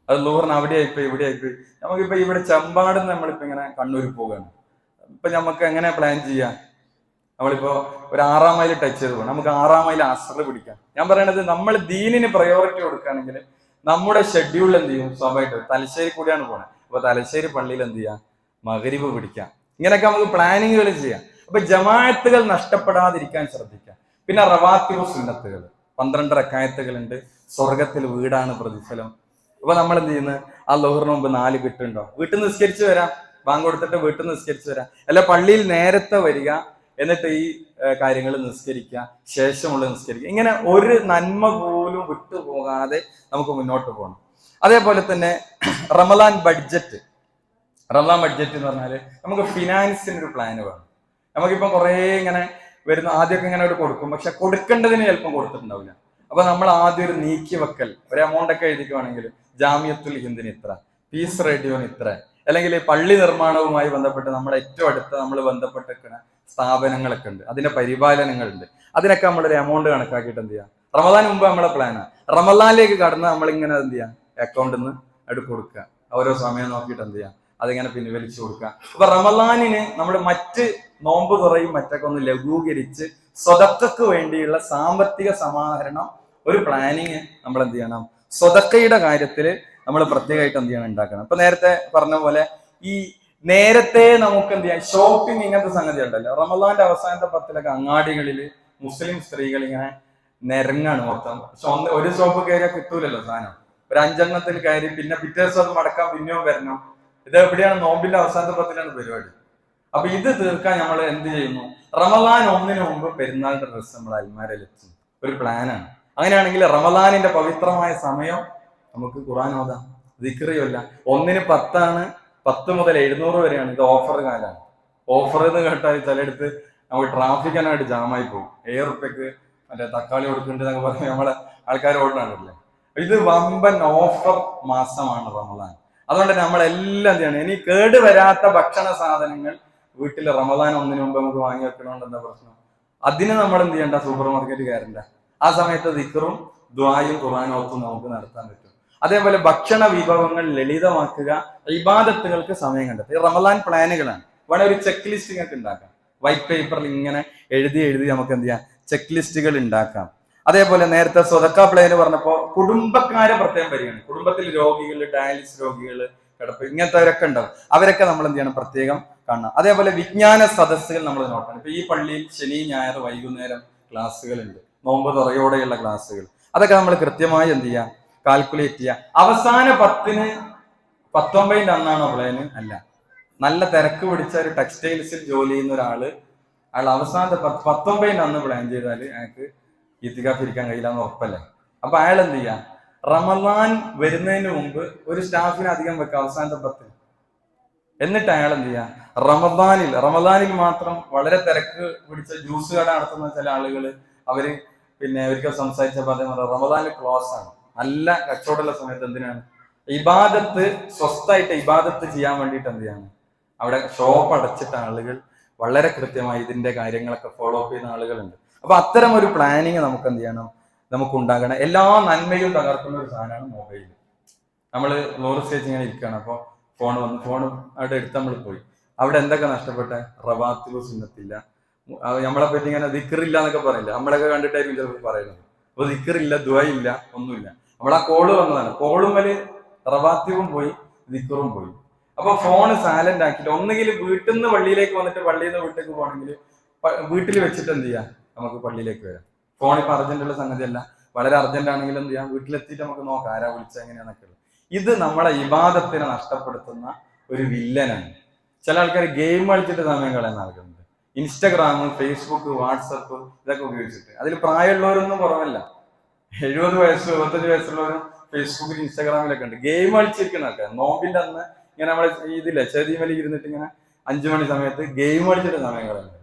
അത് ലൂറിന് അവിടെ ആയിപ്പോയി ഇവിടെ ആയിപ്പോയി. നമുക്കിപ്പോ ഇവിടെ ചമ്പാട് നമ്മളിപ്പോ ഇങ്ങനെ കണ്ണൂർ പോവുകയാണ്. ഇപ്പൊ നമുക്ക് എങ്ങനെ പ്ലാൻ ചെയ്യാം, നമ്മളിപ്പോ ഒരു 6 മൈൽ ടച്ച് ചെയ്ത് പോകണം, നമുക്ക് 6 മൈൽ അസ്ർ പിടിക്കാം. ഞാൻ പറയണത് നമ്മൾ ദീനിന് പ്രയോറിറ്റി കൊടുക്കുകയാണെങ്കിൽ നമ്മുടെ ഷെഡ്യൂൾ എന്ത് ചെയ്യും, സ്വാഭാവികമായിട്ട് തലശ്ശേരി കൂടിയാണ് പോണത്. അപ്പൊ തലശ്ശേരി പള്ളിയിൽ എന്ത് ചെയ്യാം, മഗ്രിബ് പിടിക്കാം. ഇങ്ങനെയൊക്കെ നമുക്ക് പ്ലാനിങ്ങുകൾ ചെയ്യാം. അപ്പൊ ജമാഅത്തുകൾ നഷ്ടപ്പെടാതിരിക്കാൻ ശ്രദ്ധിക്കാം. പിന്നെ റവാത്തിബ് സുന്നത്തുകൾ 12 റക്അത്തുകളുണ്ട്, സ്വർഗത്തിൽ വീടാണ് പ്രതിഫലം. അപ്പൊ നമ്മൾ എന്ത് ചെയ്യുന്നത്, ആ ളുഹറിന് മുമ്പ് 4 കിട്ടുണ്ടോ, വീട്ടിൽ നിന്ന് നിസ്കരിച്ചു വരാം, ബാങ്ക് കൊടുത്തിട്ട് വീട്ടിൽ നിന്ന് നിസ്കരിച്ചു വരാം. അല്ല പള്ളിയിൽ നേരത്തെ വരിക, എന്നിട്ട് ഈ കാര്യങ്ങൾ നിസ്കരിക്കുക, ശേഷമുള്ള നിസ്കരിക്കുക. ഇങ്ങനെ ഒരു നന്മ പോലും വിട്ടുപോകാതെ നമുക്ക് മുന്നോട്ട് പോകണം. അതേപോലെ തന്നെ റമദാൻ ബഡ്ജറ്റ് എന്ന് പറഞ്ഞാല് നമുക്ക് ഫിനാൻസിന് ഒരു പ്ലാൻ വേണം. നമുക്കിപ്പം കുറേ ഇങ്ങനെ വരുന്ന ആദ്യമൊക്കെ ഇങ്ങനെ ഒരു കൊടുക്കും, പക്ഷെ കൊടുക്കേണ്ടതിന് ചിലപ്പം കൊടുത്തിട്ടുണ്ടാവില്ല. അപ്പൊ നമ്മൾ ആദ്യം ഒരു നീക്കി വെക്കൽ, ഒരു എമൗണ്ട് ഒക്കെ എഴുതിക്കുവാണെങ്കിൽ ജാമിയത്തുൽ ഹിന്ദിന് ഇത്ര, പീസ് റേഡിയോന് ഇത്ര, അല്ലെങ്കിൽ പള്ളി നിർമ്മാണവുമായി ബന്ധപ്പെട്ട് നമ്മുടെ ഏറ്റവും അടുത്ത നമ്മൾ ബന്ധപ്പെട്ടിരിക്കുന്ന സ്ഥാപനങ്ങളൊക്കെ ഉണ്ട്, അതിന്റെ പരിപാലനങ്ങളുണ്ട്. അതിനൊക്കെ നമ്മളൊരു എമൗണ്ട് കണക്കാക്കിയിട്ട് എന്ത് ചെയ്യാം, റമദാൻ മുമ്പ് നമ്മളെ പ്ലാനാണ്. റമദാനിലേക്ക് കടന്ന് നമ്മളിങ്ങനെ എന്ത് ചെയ്യാം, അക്കൗണ്ടിൽ നിന്ന് എടുത്ത് കൊടുക്കുക, ഓരോ സമയം നോക്കിയിട്ട് എന്ത് ചെയ്യാം, അതിങ്ങനെ പിൻവലിച്ചു കൊടുക്കുക. അപ്പൊ റമദാനിന് നമ്മൾ മറ്റ് നോമ്പ് തുറയും മറ്റൊക്കെ ഒന്ന് ലഘൂകരിച്ച് സ്വതക്കക്ക് വേണ്ടിയുള്ള സാമ്പത്തിക സമാഹരണം, ഒരു പ്ലാനിങ് നമ്മൾ എന്ത് ചെയ്യണം, സ്വതക്കയുടെ കാര്യത്തിൽ നമ്മൾ പ്രത്യേകമായിട്ട് എന്ത് ചെയ്യണം, ഉണ്ടാക്കണം. ഇപ്പൊ നേരത്തെ പറഞ്ഞ പോലെ ഈ നേരത്തെ നമുക്ക് എന്ത് ചെയ്യാം, ഷോപ്പിംഗ് ഇങ്ങനത്തെ സംഗതി ഉണ്ടല്ലോ. റമദാന്റെ അവസാനത്തെ 10 അങ്ങാടികളിൽ മുസ്ലിം സ്ത്രീകൾ ഇങ്ങനെ നിരങ്ങാണ് മൊത്തം. ഒരു ഷോപ്പ് കയറിയാൽ കിട്ടൂലല്ലോ സാധനം. ഒരു 5 കയറി പിന്നെ പിറ്റേ ദിവസം അത് മടക്കാൻ പിന്നെയും വരണം. ഇത് എവിടെയാണ്, നോമ്പിന്റെ അവസാനത്തെ 10 പരിപാടി. അപ്പൊ ഇത് തീർക്കാൻ നമ്മൾ എന്ത് ചെയ്യുന്നു, റമദാൻ 1 മുമ്പ് പെരുന്നാളിന്റെ ഡ്രസ്സ് നമ്മൾ അൽമാരയിലെത്തും, ഒരു പ്ലാനാണ്. അങ്ങനെയാണെങ്കിൽ റമദാനിന്റെ പവിത്രമായ സമയം നമുക്ക് ഖുർആൻ ഓതാം, ദിക്ർ ചൊല്ലാം. 1-ന് 10 10 മുതൽ 700 വരെയാണ്. ഇത് ഓഫർ കാലാണ്. ഓഫർ എന്ന് കേട്ടാൽ ചിലയിടത്ത് നമുക്ക് ട്രാഫിക്കാനായിട്ട് ജാമായി പോകും. 7 റുപ്യക്ക് മറ്റേ തക്കാളി കൊടുക്കുന്നുണ്ടെന്നൊക്കെ പറഞ്ഞ് നമ്മളെ ആൾക്കാർ ഓടാണല്ലേ. ഇത് വമ്പൻ ഓഫർ മാസമാണ് റമദാൻ. അതുകൊണ്ട് നമ്മളെല്ലാം ചെയ്യണം. ഇനി കേട് വരാത്ത ഭക്ഷണ സാധനങ്ങൾ വീട്ടിൽ റമദാൻ 1 മുമ്പ് നമുക്ക് വാങ്ങി വെക്കണോണ്ട് എന്താ പ്രശ്നം, അതിന് നമ്മൾ എന്ത് ചെയ്യണ്ട, സൂപ്പർ മാർക്കറ്റ് കയറണ്ട. ആ സമയത്ത് ദിക്റും ദ്വായും ഖുർആനോത്തും നമുക്ക് നടത്താൻ പറ്റും. അതേപോലെ ഭക്ഷണ വിഭവങ്ങൾ ലളിതമാക്കുക, ഇബാദത്തുകൾക്ക് സമയം കണ്ടെത്തുക. റമദാൻ പ്ലാനുകളാണ്. വേണേ ഒരു ചെക്ക് ലിസ്റ്റ് ഇങ്ങോട്ട് ഉണ്ടാക്കാം. വൈറ്റ് പേപ്പറിൽ ഇങ്ങനെ എഴുതി നമുക്ക് എന്ത് ചെയ്യാം, ചെക്ക് ലിസ്റ്റുകൾ ഉണ്ടാക്കാം. അതേപോലെ നേരത്തെ സ്വതക്ക പ്ലാന് പറഞ്ഞപ്പോ കുടുംബക്കാരെ പ്രത്യേകം പരിഗണന. കുടുംബത്തിൽ രോഗികൾ, ഡയാലിസിസ് രോഗികൾ, കിടപ്പ്, ഇങ്ങനത്തെവരൊക്കെ ഉണ്ടാവും. അവരൊക്കെ നമ്മൾ എന്ത് ചെയ്യണം, പ്രത്യേകം കാണണം. അതേപോലെ വിജ്ഞാന സദസ്സുകൾ നമ്മൾ നോക്കണം. ഇപ്പൊ ഈ പള്ളിയിൽ ശനി ഞായർ വൈകുന്നേരം ക്ലാസ്സുകളുണ്ട്, നോമ്പ് തുറയോടെയുള്ള ക്ലാസ്സുകൾ. അതൊക്കെ നമ്മൾ കൃത്യമായി എന്ത് ചെയ്യാം, കാൽക്കുലേറ്റ് ചെയ്യുക. അവസാന 10-ന് 19 അന്നാണോ പ്ലാന്? അല്ല. നല്ല തിരക്ക് പിടിച്ച ഒരു ടെക്സ്റ്റൈൽസിൽ ജോലി ചെയ്യുന്ന അയാൾ അവസാനത്തെ 19 അന്ന് പ്ലാൻ ചെയ്താൽ അയാൾക്ക് ഇത്തികാഫ് ഇരിക്കാൻ കഴിയില്ലെന്ന് ഉറപ്പല്ലേ. അപ്പൊ അയാൾ എന്ത് ചെയ്യാം, റമദാൻ വരുന്നതിന് മുമ്പ് ഒരു സ്റ്റാഫിനെ അധികം വെക്കുക അവസാനത്തെ 10. എന്നിട്ട് അയാൾ എന്ത് ചെയ്യാം, റമദാനിൽ മാത്രം വളരെ തിരക്ക് പിടിച്ച ജ്യൂസ് കട നടത്തുന്ന ചില ആളുകൾ, അവര് പിന്നെ ഒരിക്കൽ സംസാരിച്ചപ്പോൾ അദ്ദേഹം റമദാനിൽ ക്ലോസ് ആണ്. നല്ല കച്ചവടമുള്ള സമയത്ത് എന്തിനാണ്, ഇബാദത്ത് സ്വസ്ഥായിട്ട് ഇബാദത്ത് ചെയ്യാൻ വേണ്ടിയിട്ട് എന്ത് ചെയ്യാണ്, അവിടെ ഷോപ്പ് അടച്ചിട്ട ആളുകൾ വളരെ കൃത്യമായി ഇതിന്റെ കാര്യങ്ങളൊക്കെ ഫോളോ അപ്പ് ചെയ്യുന്ന ആളുകളുണ്ട്. അപ്പൊ അത്തരം ഒരു പ്ലാനിങ് നമുക്ക് എന്ത് ചെയ്യണം, നമുക്ക് ഉണ്ടാകണം. എല്ലാ നന്മയും തകർക്കുന്ന ഒരു സാധനമാണ് മൊബൈൽ. നമ്മൾ ലോറി സ്റ്റേജ് ഇങ്ങനെ ഇരിക്കുകയാണ്, അപ്പോൾ ഫോൺ അവിടെ എടുത്ത് നമ്മൾ പോയി, അവിടെ എന്തൊക്കെ നഷ്ടപ്പെട്ട റവാത്തിബ് സുന്നത്തില്ല, നമ്മളെ പറ്റി ഇങ്ങനെ ദിക്റില്ല എന്നൊക്കെ പറയില്ല, നമ്മളൊക്കെ കണ്ടിട്ടായിരിക്കും ചിലപ്പോൾ പറയുന്നത്. അപ്പൊ ദിക്റില്ല, ദുആയില്ല, ഒന്നുമില്ല. നമ്മളാ കോള് വന്നതാണ്, കോളുമ്മല് റവാത്തിബും പോയി, ദിക്റും പോയി. അപ്പൊ ഫോൺ സൈലന്റ് ആക്കിയിട്ട് ഒന്നുകിൽ വീട്ടിൽ നിന്ന് പള്ളിയിലേക്ക് വന്നിട്ട് പള്ളിയിൽ നിന്ന് വീട്ടിലേക്ക് പോകണമെങ്കിൽ വീട്ടിൽ വെച്ചിട്ട് എന്ത് ചെയ്യാം, നമുക്ക് പള്ളിയിലേക്ക് വരാം. ഫോൺ ഇപ്പൊ അർജന്റുള്ള സംഗതിയല്ല, വളരെ അർജന്റ് ആണെങ്കിലും എന്ത് ചെയ്യാം, വീട്ടിലെത്തിയിട്ട് നമുക്ക് നോക്കാം ആരാ വിളിച്ച എങ്ങനെയാന്നൊക്കെ. ഇത് നമ്മളെ ഇബാദത്തിനെ നഷ്ടപ്പെടുത്തുന്ന ഒരു വില്ലനാണ്. ചില ആൾക്കാർ ഗെയിം കളിച്ചിട്ട് സമയം കളയുന്ന ആൾക്കാരുണ്ട്. ഇൻസ്റ്റാഗ്രാം, ഫേസ്ബുക്ക്, വാട്സപ്പ് ഇതൊക്കെ ഉപയോഗിച്ചിട്ട്. അതിൽ പ്രായമുള്ളവരൊന്നും കുറവല്ല. 70 വയസ്സ് 75 വയസ്സുള്ളവരും ഫേസ്ബുക്കിൽ ഇൻസ്റ്റാഗ്രാമിലൊക്കെ ഉണ്ട്. ഗെയിം കളിച്ചിരിക്കുന്ന ആൾക്കാർ നോമ്പിന്റെ അന്ന് ഇങ്ങനെ നമ്മളെ ഇതില്ലേ ചെതിമലി ഇരുന്നിട്ട് ഇങ്ങനെ 5 മണി സമയത്ത് ഗെയിം കളിച്ചിട്ട് സമയം കളയുന്നത്.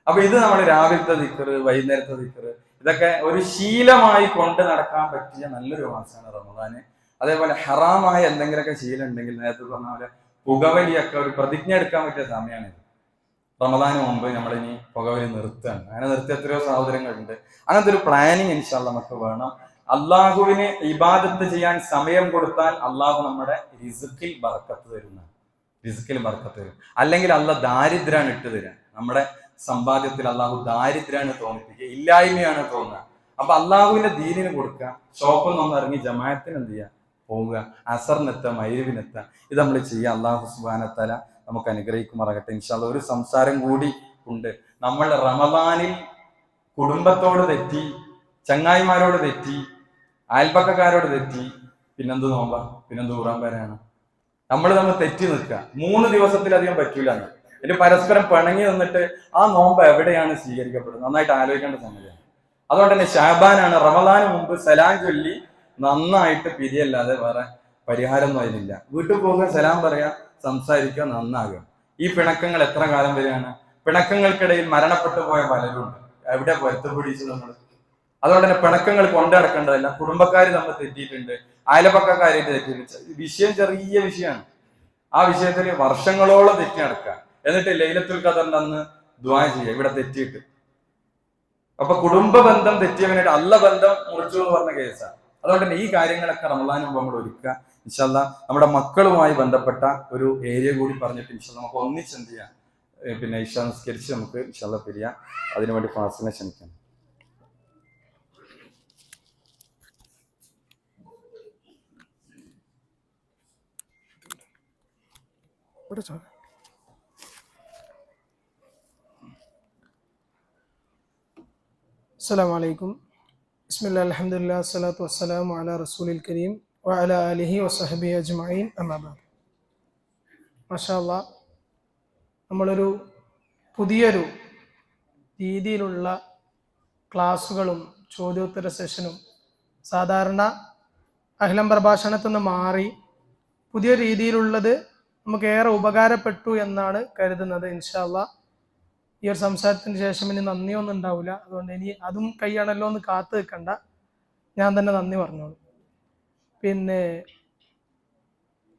അപ്പൊ ഇത് നമ്മൾ രാവിലത്തെ ദിക്റ്, വൈകുന്നേരത്തെ ദിക്റ്, ഇതൊക്കെ ഒരു ശീലമായി കൊണ്ട് നടക്കാൻ പറ്റിയ നല്ലൊരു മാസമാണ് റമദാന്. അതേപോലെ ഹറാമായ എന്തെങ്കിലുമൊക്കെ ശീലം ഉണ്ടെങ്കിൽ നേരത്തെ പറഞ്ഞ പോലെ പുകവലിയൊക്കെ ഒരു പ്രതിജ്ഞ എടുക്കാൻ പറ്റിയ സമയമാണിത്. റമദാന് മുമ്പ് നമ്മളിനി പുകവലി നിർത്തുകയാണ്. അങ്ങനെ നിർത്തിയ എത്രയോ സഹോദരങ്ങളുണ്ട്. അങ്ങനത്തെ ഒരു പ്ലാനിങ് ഇൻഷാ അല്ലാഹ് നമുക്ക് വേണം. അള്ളാഹുവിന് ഇബാദത്ത് ചെയ്യാൻ സമയം കൊടുത്താൽ അള്ളാഹു നമ്മുടെ റിസ്ക്കിൽ ബർക്കത്ത് തരുന്നതാണ്. റിസ്ക്കിൽ ബർക്കത്ത് തരും. അല്ലെങ്കിൽ അള്ളാഹ് ദാരിദ്ര്യാണ് ഇട്ട് തരാൻ. നമ്മുടെ സമ്പാദ്യത്തിൽ അള്ളാഹു ദാരിദ്ര്യാണ് തോന്നിപ്പിക്കുക, ഇല്ലായ്മയാണ് തോന്നുക. അപ്പൊ അള്ളാഹുവിന്റെ ദീനിന് കൊടുക്കുക. ഷോപ്പിൽ നിന്ന് ഇറങ്ങി ജമാഅത്തിന് എന്ത് ചെയ്യുക, പോവുക, അസറിനെത്തുക, മഗ്‌രിബിനെത്തുക. ഇത് നമ്മൾ ചെയ്യുക. അള്ളാഹു സുബ്ഹാനഹു വ തആല നമുക്ക് അനുഗ്രഹിക്കുമാറാകട്ടെ. ഇൻഷാ അല്ലാഹ് ഒരു സംസാരം കൂടി ഉണ്ട്. നമ്മൾ റമദാനിൽ കുടുംബത്തോട് തെറ്റി, ചങ്ങായിമാരോട് തെറ്റി, അയൽപക്കക്കാരോട് തെറ്റി, പിന്നെന്ത് നോമ്പ, പിന്നെന്ത് ഖുർആൻ പാരായണം. നമ്മൾ തെറ്റി നിൽക്കുക. 3 ദിവസത്തിലധികം പറ്റൂല. എന്നിട്ട് പരസ്പരം പിണങ്ങി നിന്നിട്ട് ആ നോമ്പ് എവിടെയാണ് സ്വീകരിക്കപ്പെടുന്നത്, നന്നായിട്ട് ആലോചിക്കേണ്ട സംഗതിയാണ്. അതുകൊണ്ട് തന്നെ ഷാബാനാണ്, റമദാന് മുമ്പ് സലാം ചൊല്ലി നന്നായിട്ട് പിരിയല്ലാതെ വേറെ പരിഹാരം ഒന്നും അതിനില്ല. വീട്ടിൽ പോകുക, സലാം പറയാ, സംസാരിക്കുക, നന്നാകുക. ഈ പിണക്കങ്ങൾ എത്ര കാലം വരെയാണ്? പിണക്കങ്ങൾക്കിടയിൽ മരണപ്പെട്ടു പോയ പലരുണ്ട്. എവിടെ പൊരുത്തപ്പിടിച്ചു നമ്മൾ? അതുകൊണ്ട് തന്നെ പിണക്കങ്ങൾ കൊണ്ടു നടക്കേണ്ടതല്ല. കുടുംബക്കാർ നമ്മൾ തെറ്റിയിട്ടുണ്ട്, അയലപക്കക്കാരായിട്ട് തെറ്റിയിട്ടുണ്ട്. വിഷയം ചെറിയ വിഷയമാണ്. ആ വിഷയത്തിൽ വർഷങ്ങളോളം തെറ്റി നടക്കുക. എന്നിട്ട് ലൈലത്തുൽ ഖദറിന്റെ അന്ന് ദുആ ചെയ്യുക ഇവിടെ തെറ്റിയിട്ട്. അപ്പൊ കുടുംബ ബന്ധം തെറ്റിയവനായിട്ട് അല്ല ബന്ധം മുറിച്ചു എന്ന് പറഞ്ഞ കേസാണ്. അതുകൊണ്ട് തന്നെ ഈ കാര്യങ്ങളൊക്കെ റമദാന് മുമ്പ് നമ്മൾ ഒരുക്കുക. ഇൻഷാ അല്ലാഹ് നമ്മുടെ മക്കളുമായി ബന്ധപ്പെട്ട ഒരു ഏരിയ കൂടി പറഞ്ഞിട്ട് ഇൻഷാ അല്ലാഹ് നമുക്ക് ഒന്നിച്ച് എന്ത് ചെയ്യാം, പിന്നെ ഇശാ നിസ്കരിച്ച് നമുക്ക് ഇൻഷാ അല്ലാഹ് പിരിയാം. അതിനുവേണ്ടി ഫാസിലിനെ ക്ഷണിക്കാം. അസ്സലാമു അലൈക്കും. ബിസ്മില്ലാഹിൽ അൽഹംദുലില്ലാഹി വസ്സലാത്തു വസ്സലാമു അലാ റസൂലിൽ കരീം വഅലാ ആലിഹി വസഹ്ബിഹി അജ്മഈൻ അമ്മാ ബഅദ്. മാഷാ അല്ലാഹ്, നമ്മളൊരു പുതിയൊരു രീതിയിലുള്ള ക്ലാസ്സുകളും ചോദ്യോത്തര സെഷനും സാധാരണ അഹ്ലം പ്രഭാഷണത്തിൽ നിന്ന് മാറി പുതിയ രീതിയിലുള്ളത് നമുക്ക് ഏറെ ഉപകാരപ്പെട്ടു എന്നാണ് കരുതുന്നത്. ഇൻഷാ അല്ലാഹ് ഈ ഒരു സംസാരത്തിന് ശേഷം ഇനി നന്ദിയൊന്നും ഉണ്ടാവില്ല. അതുകൊണ്ട് ഇനി അതും കൈയാണല്ലോ എന്ന് കാത്തു നിൽക്കണ്ട, ഞാൻ തന്നെ നന്ദി പറഞ്ഞോളൂ. പിന്നെ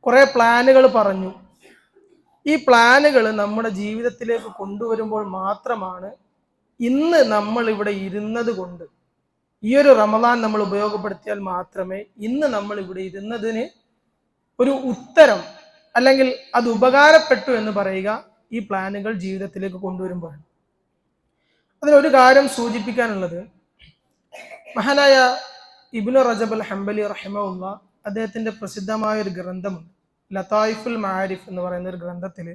കുറേ പ്ലാനുകൾ പറഞ്ഞു. ഈ പ്ലാനുകൾ നമ്മുടെ ജീവിതത്തിലേക്ക് കൊണ്ടുവരുമ്പോൾ മാത്രമാണ് ഇന്ന് നമ്മൾ ഇവിടെ ഇരുന്നത് കൊണ്ട്, ഈ ഒരു റമദാൻ നമ്മൾ ഉപയോഗപ്പെടുത്തിയാൽ മാത്രമേ ഇന്ന് നമ്മൾ ഇവിടെ ഇരുന്നതിന് ഒരു ഉത്തരം, അല്ലെങ്കിൽ അത് ഉപകാരപ്പെട്ടു എന്ന് പറയുക ഈ പ്ലാനുകൾ ജീവിതത്തിലേക്ക് കൊണ്ടുവരുമ്പോഴാണ്. അതിലൊരു കാര്യം സൂചിപ്പിക്കാനുള്ളത്, മഹാനായ ഇബ്നു റജബ് അൽ ഹംബലി റഹിമഹുല്ലാഹ് അദ്ദേഹത്തിന്റെ പ്രസിദ്ധമായ ഒരു ഗ്രന്ഥമുണ്ട്, ലതായിഫുൽ മആരിഫ് എന്ന് പറയുന്ന ഒരു ഗ്രന്ഥത്തിൽ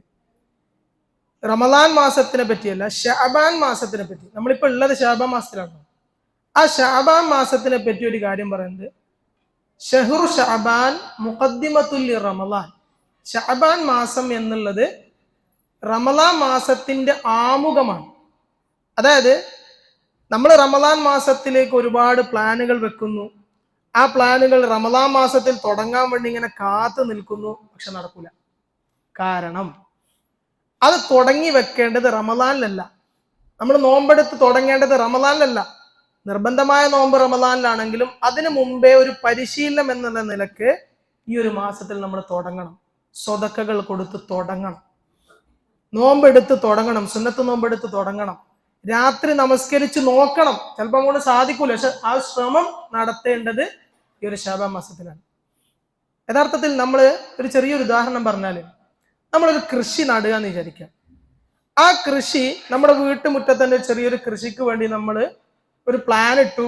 റമദാൻ മാസത്തിനെ പറ്റിയല്ല, ശഅബാൻ മാസത്തിനെ പറ്റി, നമ്മളിപ്പോൾ ഉള്ളത് ശഅബാൻ മാസത്തിലാണ്, ആ ശഅബാൻ മാസത്തിനെ പറ്റി ഒരു കാര്യം പറയുന്നത്, ഷഹ്റു ശഅബാൻ മുഖദ്ദിമത്തുൽ റമദാൻ. ശഅബാൻ മാസം എന്നുള്ളത് റമദാൻ മാസത്തിന്റെ ആമുഖമാണ്. അതായത് നമ്മൾ റമദാൻ മാസത്തിലേക്ക് ഒരുപാട് പ്ലാനുകൾ വെക്കുന്നു. ആ പ്ലാനുകൾ റമദാൻ മാസത്തിൽ തുടങ്ങാൻ വേണ്ടി ഇങ്ങനെ കാത്തു നിൽക്കുന്നു, പക്ഷെ നടക്കൂല. കാരണം അത് തുടങ്ങി വെക്കേണ്ടത് റമദാനിലല്ല. നമ്മൾ നോമ്പെടുത്ത് തുടങ്ങേണ്ടത് റമദാനിലല്ല. നിർബന്ധമായ നോമ്പ് റമദാനിലാണെങ്കിലും അതിനു മുമ്പേ ഒരു പരിശീലനം എന്നുള്ള നിലക്ക് ഈ ഒരു മാസത്തിൽ നമ്മൾ തുടങ്ങണം. സ്വതക്കകൾ കൊടുത്ത് തുടങ്ങണം. നോമ്പെടുത്ത് തുടങ്ങണം, സുന്നത്ത് നോമ്പെടുത്ത് തുടങ്ങണം, രാത്രി നമസ്കരിച്ച് നോക്കണം. ചിലപ്പോൾ അങ്ങോട്ട് സാധിക്കൂല, പക്ഷെ ആ ശ്രമം നടത്തേണ്ടത് ഈ ഒരു ശഅബാൻ മാസത്തിലാണ്. യഥാർത്ഥത്തിൽ നമ്മൾ ഒരു ചെറിയൊരു ഉദാഹരണം പറഞ്ഞാല്, നമ്മളൊരു കൃഷി നടുക എന്ന് വിചാരിക്കാം. ആ കൃഷി നമ്മുടെ വീട്ടുമുറ്റത്ത് തന്നെ ചെറിയൊരു കൃഷിക്ക് വേണ്ടി നമ്മൾ ഒരു പ്ലാൻ ഇട്ടു.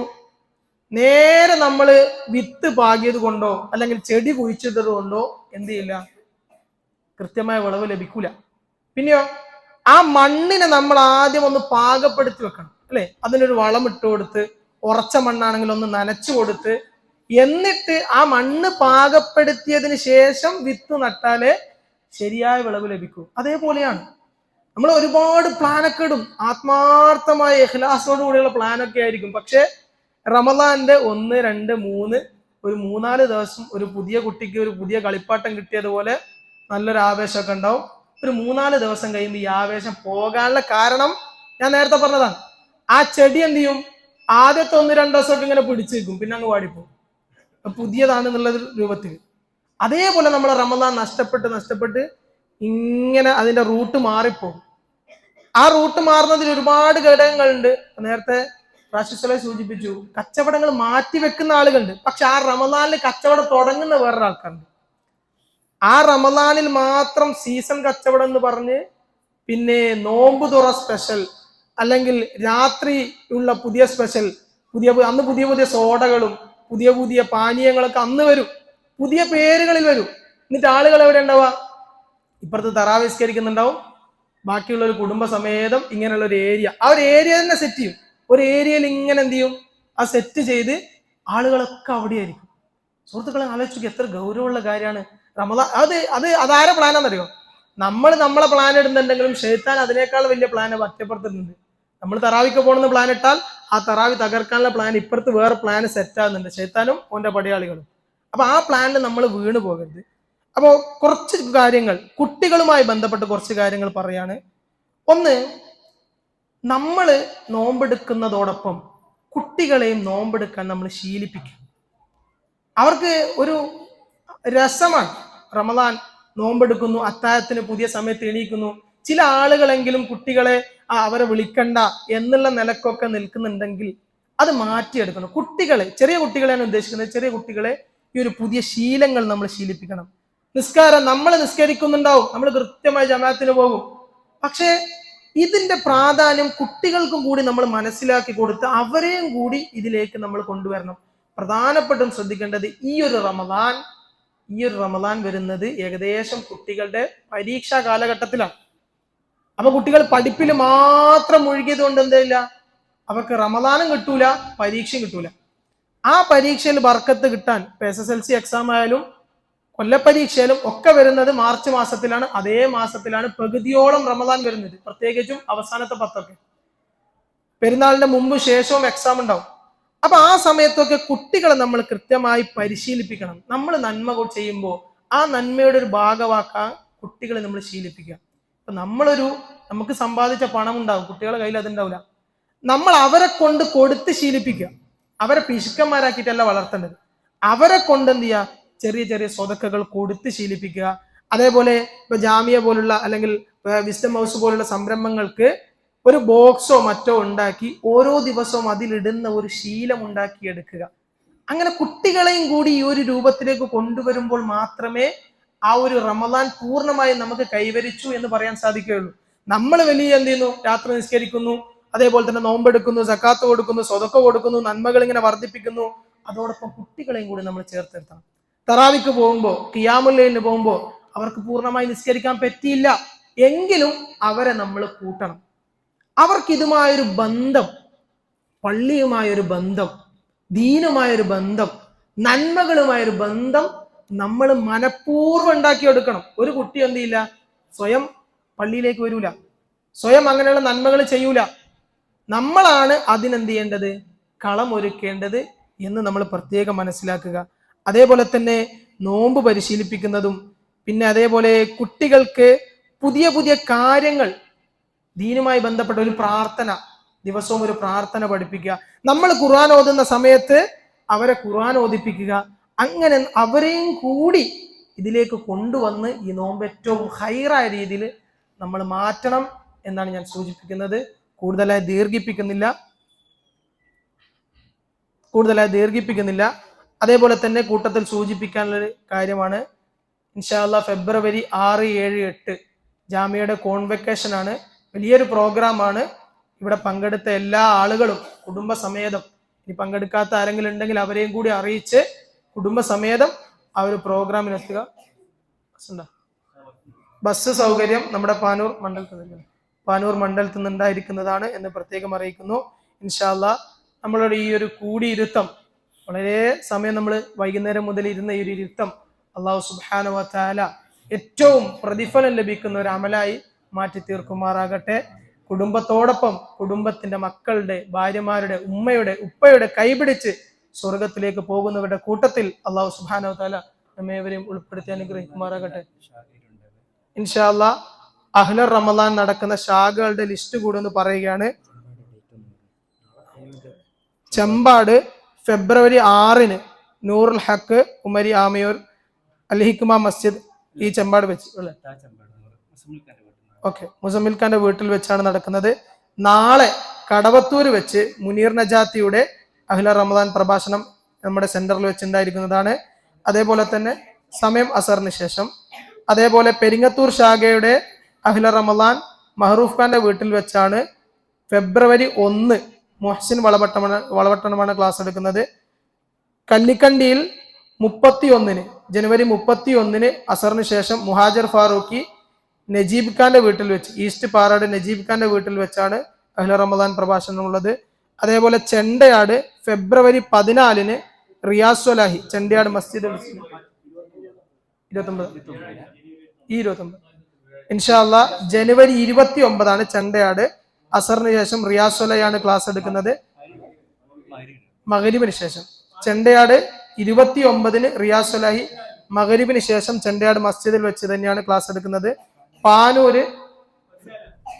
നേരെ നമ്മൾ വിത്ത് പാകിയത് കൊണ്ടോ അല്ലെങ്കിൽ ചെടി കുഴിച്ചത് കൊണ്ടോ എന്ത് ചെയ്യില്ല, കൃത്യമായ വിളവ് ലഭിക്കൂല. പിന്നെയോ ആ മണ്ണിനെ നമ്മൾ ആദ്യം ഒന്ന് പാകപ്പെടുത്തി വെക്കണം, അല്ലെ? അതിനൊരു വളം ഇട്ട് കൊടുത്ത്, ഉറച്ച മണ്ണാണെങ്കിൽ ഒന്ന് നനച്ചു കൊടുത്ത്, എന്നിട്ട് ആ മണ്ണ് പാകപ്പെടുത്തിയതിന് ശേഷം വിത്ത് നട്ടാലേ ശരിയായ വിളവ് ലഭിക്കൂ. അതേപോലെയാണ് നമ്മൾ ഒരുപാട് പ്ലാനൊക്കെ ഇടും, ആത്മാർത്ഥമായ ഇഖ്ലാസോട് കൂടിയുള്ള പ്ലാനൊക്കെ ആയിരിക്കും. പക്ഷെ റമദാന്റെ 1, 2, 3 ഒരു 3-4 ദിവസം ഒരു പുതിയ കുട്ടിക്ക് ഒരു പുതിയ കളിപ്പാട്ടം കിട്ടിയതുപോലെ നല്ലൊരു ആവേശമൊക്കെ ഉണ്ടാവും. ഒരു 3-4 ദിവസം കഴിയുമ്പോൾ ഈ ആവേശം പോകാനുള്ള കാരണം ഞാൻ നേരത്തെ പറഞ്ഞതാണ്. ആ ചെടി എന്ത് ചെയ്യും, ആദ്യത്തെ 1-2 ദിവസമൊക്കെ ഇങ്ങനെ പിടിച്ചു വെക്കും, പിന്നെ അങ്ങ് വാടിപ്പോകും, പുതിയതാണെന്നുള്ള രൂപത്തിൽ. അതേപോലെ നമ്മളെ റമദാൻ നഷ്ടപ്പെട്ട് ഇങ്ങനെ അതിന്റെ റൂട്ട് മാറിപ്പോകും. ആ റൂട്ട് മാറുന്നതിൽ ഒരുപാട് ഘടകങ്ങളുണ്ട്. നേരത്തെ റാഷിദ് സൂചിപ്പിച്ചു, കച്ചവടങ്ങൾ മാറ്റി വെക്കുന്ന ആളുകളുണ്ട്. പക്ഷെ ആ റമദാനിൽ കച്ചവടം തുടങ്ങുന്ന വേറൊരു ആൾക്കാരുണ്ട്. ആ റമദാനിൽ മാത്രം സീസൺ കച്ചവടം എന്ന് പറഞ്ഞ് പിന്നെ നോമ്പ് തുറ സ്പെഷ്യൽ, അല്ലെങ്കിൽ രാത്രി ഉള്ള പുതിയ സ്പെഷ്യൽ, അന്ന് പുതിയ പുതിയ സോഡകളും പുതിയ പുതിയ പാനീയങ്ങളൊക്കെ അന്ന് വരും, പുതിയ പേരുകളിൽ വരും. എന്നിട്ട് ആളുകൾ എവിടെ ഉണ്ടാവുക, ഇപ്പുറത്ത് തറാവിസ്കരിക്കുന്നുണ്ടാവും, ബാക്കിയുള്ള ഒരു കുടുംബസമേതം ഇങ്ങനെയുള്ള ഒരു ഏരിയ, ആ ഒരു ഏരിയ തന്നെ സെറ്റ് ചെയ്യും. ഒരു ഏരിയയിൽ ഇങ്ങനെ എന്ത് ചെയ്യും, ആ സെറ്റ് ചെയ്ത് ആളുകളൊക്കെ അവിടെ ആയിരിക്കും. സുഹൃത്തുക്കളെ ആലോചിച്ചു, എത്ര ഗൗരവമുള്ള കാര്യമാണ് റമദാൻ. അതാരെ പ്ലാനാണെന്നറിയോ? നമ്മളെ പ്ലാൻ ഇടുന്നുണ്ടെങ്കിലും ഷെയ്ത്താൻ അതിനേക്കാൾ വലിയ പ്ലാൻ ഒറ്റപ്പുറത്തുണ്ട്. നമ്മൾ തറാവിക്ക് പോകണമെന്ന് പ്ലാൻ ഇട്ടാൽ ആ തറാവി തകർക്കാനുള്ള പ്ലാൻ ഇപ്പുറത്ത് വേറെ പ്ലാൻ സെറ്റ് ആകുന്നുണ്ട്, ഷെയ്ത്താനും ഓന്റെ പടയാളികളും. അപ്പൊ ആ പ്ലാനിൽ നമ്മൾ വീണ് പോകരുത്. അപ്പോൾ കുറച്ച് കാര്യങ്ങൾ കുട്ടികളുമായി ബന്ധപ്പെട്ട് കുറച്ച് കാര്യങ്ങൾ പറയാണ്. ഒന്ന്, നമ്മൾ നോമ്പെടുക്കുന്നതോടൊപ്പം കുട്ടികളെയും നോമ്പെടുക്കാൻ നമ്മൾ ശീലിപ്പിക്കും. അവർക്ക് ഒരു രസമാണ്. റമദാൻ നോമ്പെടുക്കുന്നു, അത്താഴത്തിന് പുതിയ സമയത്ത് എണീക്കുന്നു. ചില ആളുകളെങ്കിലും കുട്ടികളെ അവരെ വിളിക്കണ്ട എന്നുള്ള നിലക്കൊക്കെ നിൽക്കുന്നുണ്ടെങ്കിൽ അത് മാറ്റിയെടുക്കണം. കുട്ടികളെ, ചെറിയ കുട്ടികളെയാണ് ഉദ്ദേശിക്കുന്നത്. ചെറിയ കുട്ടികളെ ഈ ഒരു പുതിയ ശീലങ്ങൾ നമ്മൾ ശീലിപ്പിക്കണം. നിസ്കാരം നമ്മൾ നിസ്കരിക്കുന്നുണ്ടാവും, നമ്മൾ കൃത്യമായി ജമാഅത്തിന് പോകും. പക്ഷേ ഇതിന്റെ പ്രാധാന്യം കുട്ടികൾക്കും കൂടി നമ്മൾ മനസ്സിലാക്കി കൊടുത്ത് അവരെയും കൂടി ഇതിലേക്ക് നമ്മൾ കൊണ്ടുവരണം. പ്രധാനപ്പെട്ടും ശ്രദ്ധിക്കേണ്ടത് ഈ ഒരു റമദാൻ വരുന്നത് ഏകദേശം കുട്ടികളുടെ പരീക്ഷാ കാലഘട്ടത്തിലാണ്. അപ്പൊ കുട്ടികൾ പഠിപ്പിൽ മാത്രം മുഴുകിയത് കൊണ്ട് എന്തില്ല, അവർക്ക് റമദാനും കിട്ടൂല, പരീക്ഷയും കിട്ടൂല. ആ പരീക്ഷയിൽ ബർക്കത്ത് കിട്ടാൻ ഇപ്പൊ SSLC എക്സാം ആയാലും കൊല്ലപ്പരീക്ഷയിലും ഒക്കെ വരുന്നത് മാർച്ച് മാസത്തിലാണ്. അതേ മാസത്തിലാണ് പകുതിയോളം റമദാൻ വരുന്നത്, പ്രത്യേകിച്ചും അവസാനത്തെ 10 പെരുന്നാളിന്റെ മുമ്പ് ശേഷവും എക്സാം ഉണ്ടാവും. അപ്പൊ ആ സമയത്തൊക്കെ കുട്ടികളെ നമ്മൾ കൃത്യമായി പരിശീലിപ്പിക്കണം. നമ്മൾ നന്മ ചെയ്യുമ്പോൾ ആ നന്മയുടെ ഒരു ഭാഗമാക്കാൻ കുട്ടികളെ നമ്മൾ ശീലിപ്പിക്കുക. അപ്പൊ നമുക്ക് സമ്പാദിച്ച പണം ഉണ്ടാവും, കുട്ടികളുടെ കയ്യിൽ അതുണ്ടാവില്ല. നമ്മൾ അവരെ കൊണ്ട് കൊടുത്ത് ശീലിപ്പിക്കുക. അവരെ പിശുക്കന്മാരാക്കിയിട്ടല്ല വളർത്തേണ്ടത്. അവരെ കൊണ്ട് എന്ത് ചെയ്യുക, ചെറിയ ചെറിയ സ്വതക്കകൾ കൊടുത്ത് ശീലിപ്പിക്കുക. അതേപോലെ ഇപ്പൊ ജാമിയ പോലുള്ള അല്ലെങ്കിൽ വിസ്ഡം ഹൗസ് പോലുള്ള സംരംഭങ്ങൾക്ക് ഒരു ബോക്സോ മറ്റോ ഉണ്ടാക്കി ഓരോ ദിവസവും അതിലിടുന്ന ഒരു ശീലം ഉണ്ടാക്കിയെടുക്കുക. അങ്ങനെ കുട്ടികളെയും കൂടി ഈ ഒരു രൂപത്തിലേക്ക് കൊണ്ടുവരുമ്പോൾ മാത്രമേ ആ ഒരു റമദാൻ പൂർണ്ണമായും നമുക്ക് കൈവരിച്ചു എന്ന് പറയാൻ സാധിക്കുകയുള്ളൂ. നമ്മൾ വലിയ എന്ത് ചെയ്യുന്നു, രാത്രി നിസ്കരിക്കുന്നു, അതേപോലെ തന്നെ നോമ്പെടുക്കുന്നു, സക്കാത്ത് കൊടുക്കുന്നു, സ്വതക്ക കൊടുക്കുന്നു, നന്മകൾ ഇങ്ങനെ വർദ്ധിപ്പിക്കുന്നു. അതോടൊപ്പം കുട്ടികളെയും കൂടി നമ്മൾ ചേർത്തെടുക്കണം. തറാവിക്ക് പോകുമ്പോൾ, ഖിയാമുൽ ലൈലിന് പോകുമ്പോൾ അവർക്ക് പൂർണ്ണമായി നിസ്കരിക്കാൻ പറ്റിയില്ല എങ്കിലും അവരെ നമ്മൾ കൂട്ടണം. അവർക്ക് ഇതുമായൊരു ബന്ധം, പള്ളിയുമായൊരു ബന്ധം, ദീനുമായൊരു ബന്ധം, നന്മകളുമായൊരു ബന്ധം നമ്മൾ മനഃപൂർവ്വം ഉണ്ടാക്കിയെടുക്കണം. ഒരു കുട്ടി എന്ത് ചെയ്യില്ല, സ്വയം പള്ളിയിലേക്ക് വരൂല, സ്വയം അങ്ങനെയുള്ള നന്മകൾ ചെയ്യൂല. നമ്മളാണ് അതിനെന്ത് ചെയ്യേണ്ടത്, കളമൊരുക്കേണ്ടത് എന്ന് നമ്മൾ പ്രത്യേകം മനസ്സിലാക്കുക. അതേപോലെ തന്നെ നോമ്പ് പരിശീലിപ്പിക്കുന്നതും, പിന്നെ അതേപോലെ കുട്ടികൾക്ക് പുതിയ പുതിയ കാര്യങ്ങൾ, ദീനുമായി ബന്ധപ്പെട്ട ഒരു പ്രാർത്ഥന, ദിവസവും ഒരു പ്രാർത്ഥന പഠിപ്പിക്കുക. നമ്മൾ ഖുർആൻ ഓതുന്ന സമയത്ത് അവരെ ഖുർആൻ ഓതിപ്പിക്കുക. അങ്ങനെ അവരെയും കൂടി ഇതിലേക്ക് കൊണ്ടുവന്ന് ഈ നോമ്പ് ഏറ്റവും ഹൈറായ രീതിയിൽ നമ്മൾ മാറ്റണം എന്നാണ് ഞാൻ സൂചിപ്പിക്കുന്നത്. കൂടുതലായി ദീർഘിപ്പിക്കുന്നില്ല. അതേപോലെ തന്നെ കൂട്ടത്തിൽ സൂചിപ്പിക്കാനുള്ളൊരു കാര്യമാണ്, ഇൻഷാ അല്ലാഹ് ഫെബ്രുവരി 6, 7, 8 ജാമ്യയുടെ കോൺവെക്കേഷൻ ആണ്. വലിയൊരു പ്രോഗ്രാമാണ്. ഇവിടെ പങ്കെടുത്ത എല്ലാ ആളുകളും കുടുംബസമേതം, ഇനി പങ്കെടുക്കാത്ത ആരെങ്കിലും ഉണ്ടെങ്കിൽ അവരെയും കൂടി അറിയിച്ച് കുടുംബസമേതം ആ ഒരു പ്രോഗ്രാമിനെത്തുക. ബസ് സൗകര്യം നമ്മുടെ പാനൂർ മണ്ഡലത്തിൽ നിന്നുണ്ടായിരിക്കുന്നതാണ് എന്ന് പ്രത്യേകം അറിയിക്കുന്നു. ഇൻഷാ അല്ലാഹ് നമ്മളുടെ ഈ ഒരു കൂടിയിരുത്തം, വളരെ സമയം നമ്മൾ വൈകുന്നേരം മുതൽ ഇരുന്ന ഈ ഒരു ഇരുത്തം അല്ലാഹു സുബ്ഹാനഹു വ തആല ഏറ്റവും പ്രതിഫലം ലഭിക്കുന്ന ഒരു അമലായി മാറ്റി തീർക്കുമാറാകട്ടെ. കുടുംബത്തോടൊപ്പം കുടുംബത്തിന്റെ മക്കളുടെ, ഭാര്യമാരുടെ, ഉമ്മയുടെ, ഉപ്പയുടെ കൈപിടിച്ച് സ്വർഗത്തിലേക്ക് പോകുന്നവരുടെ കൂട്ടത്തിൽ അല്ലാഹു സുബ്ഹാനഹു വ തആല നമ്മേവരെയും ഉൾപ്പെടുത്തി അനുഗ്രഹിക്കുമാറാകട്ടെ. ഇൻഷാ അല്ലാഹ് അഹ്ലർ റമളാൻ നടക്കുന്ന ശാഖകളുടെ ലിസ്റ്റ് കൂടെ ഒന്ന് പറയുകയാണ്. ചെമ്പാട് ഫെബ്രുവരി 6 നൂറുൽ ഹക്ക് ഉമരി ആമയൂർ അൽ ഹിക്മ മസ്ജിദ്, ഈ ചെമ്പാട് വെച്ച് മുസമ്മിൽ ഖാന്റെ വീട്ടിൽ വെച്ചാണ് നടക്കുന്നത്. നാളെ കടവത്തൂർ വെച്ച് മുനീർ നജാത്തിയുടെ അഹ്ലർ റമളാൻ പ്രഭാഷണം നമ്മുടെ സെന്ററിൽ വെച്ചുണ്ടായിരിക്കുന്നതാണ്. അതേപോലെ തന്നെ സമയം അസറിന് ശേഷം. അതേപോലെ പെരിങ്ങത്തൂർ ശാഖയുടെ അഹ്ലർ റമളാൻ മഹറൂഫ് ഖാന്റെ വീട്ടിൽ വെച്ചാണ് ഫെബ്രുവരി 1 മുഹ്സിൻ വളവട്ടണമാണ് ക്ലാസ് എടുക്കുന്നത്. കല്ലിക്കണ്ടിയിൽ ജനുവരി 31 അസറിന് ശേഷം മുഹാജർ ഫാറൂഖി നജീബ് ഖാന്റെ വീട്ടിൽ വെച്ച്, ഈസ്റ്റ് പാറാട് നജീബ് ഖാന്റെ വീട്ടിൽ വെച്ചാണ് അഹ്ലർ റമളാൻ പ്രഭാഷണം ഉള്ളത്. അതേപോലെ ചെണ്ടയാട് ഫെബ്രുവരി 14 റിയാസ് സ്വലാഹി ചെണ്ടയാട് മസ്ജിദ് 29 ഇൻഷാ അല്ലാഹ് ജനുവരി 29 ചെണ്ടയാട്. അസറിന് ശേഷം റിയാസ് സ്വലാഹിയാണ് ക്ലാസ് എടുക്കുന്നത് മഗ്രിബിന് ശേഷം. ചെണ്ടയാട് 29 റിയാസ് സ്വലാഹി, മഗ്രിബിന് ശേഷം ചെണ്ടയാട് മസ്ജിദിൽ വെച്ച് തന്നെയാണ് ക്ലാസ് എടുക്കുന്നത്. പാനൂര്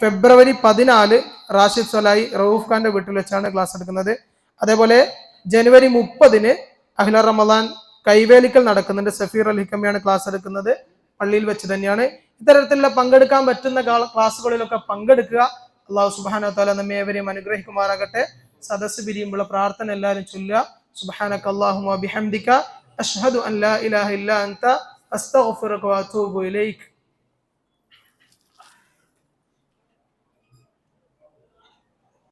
ഫെബ്രുവരി 14 റാഷിദ് സ്വലാഹി റൌഫ് ഖാന്റെ വീട്ടിൽ വെച്ചാണ് ക്ലാസ് എടുക്കുന്നത്. അതേപോലെ ജനുവരി 30 അഹ്ലർ റമളാൻ കൈവേലിക്കൽ നടക്കുന്നുണ്ട്. സഫീർ അൽ ഹിക്കമയാണ് ക്ലാസ് എടുക്കുന്നത്, പള്ളിയിൽ വെച്ച് തന്നെയാണ്. ഇത്തരത്തിലുള്ള പങ്കെടുക്കാൻ പറ്റുന്ന ക്ലാസ്സുകളിലൊക്കെ പങ്കെടുക്കുക. അല്ലാഹു സുബ്ഹാനഹു വ തആല നമ്മെ ഏവരെയും അനുഗ്രഹിക്കുമാറാകട്ടെ. സദസ്സ് പിരിയുമ്പോൾ പ്രാർത്ഥന എല്ലാവരും ചൊല്ലുക. സുബ്ഹാനക അല്ലാഹുമ്മ ബിഹംദിക അഷ്ഹദു അൻ ലാ ഇലാഹ ഇല്ലാ അൻത അസ്തഗ്ഫിറുക വ അതൂബു ഇലൈക്.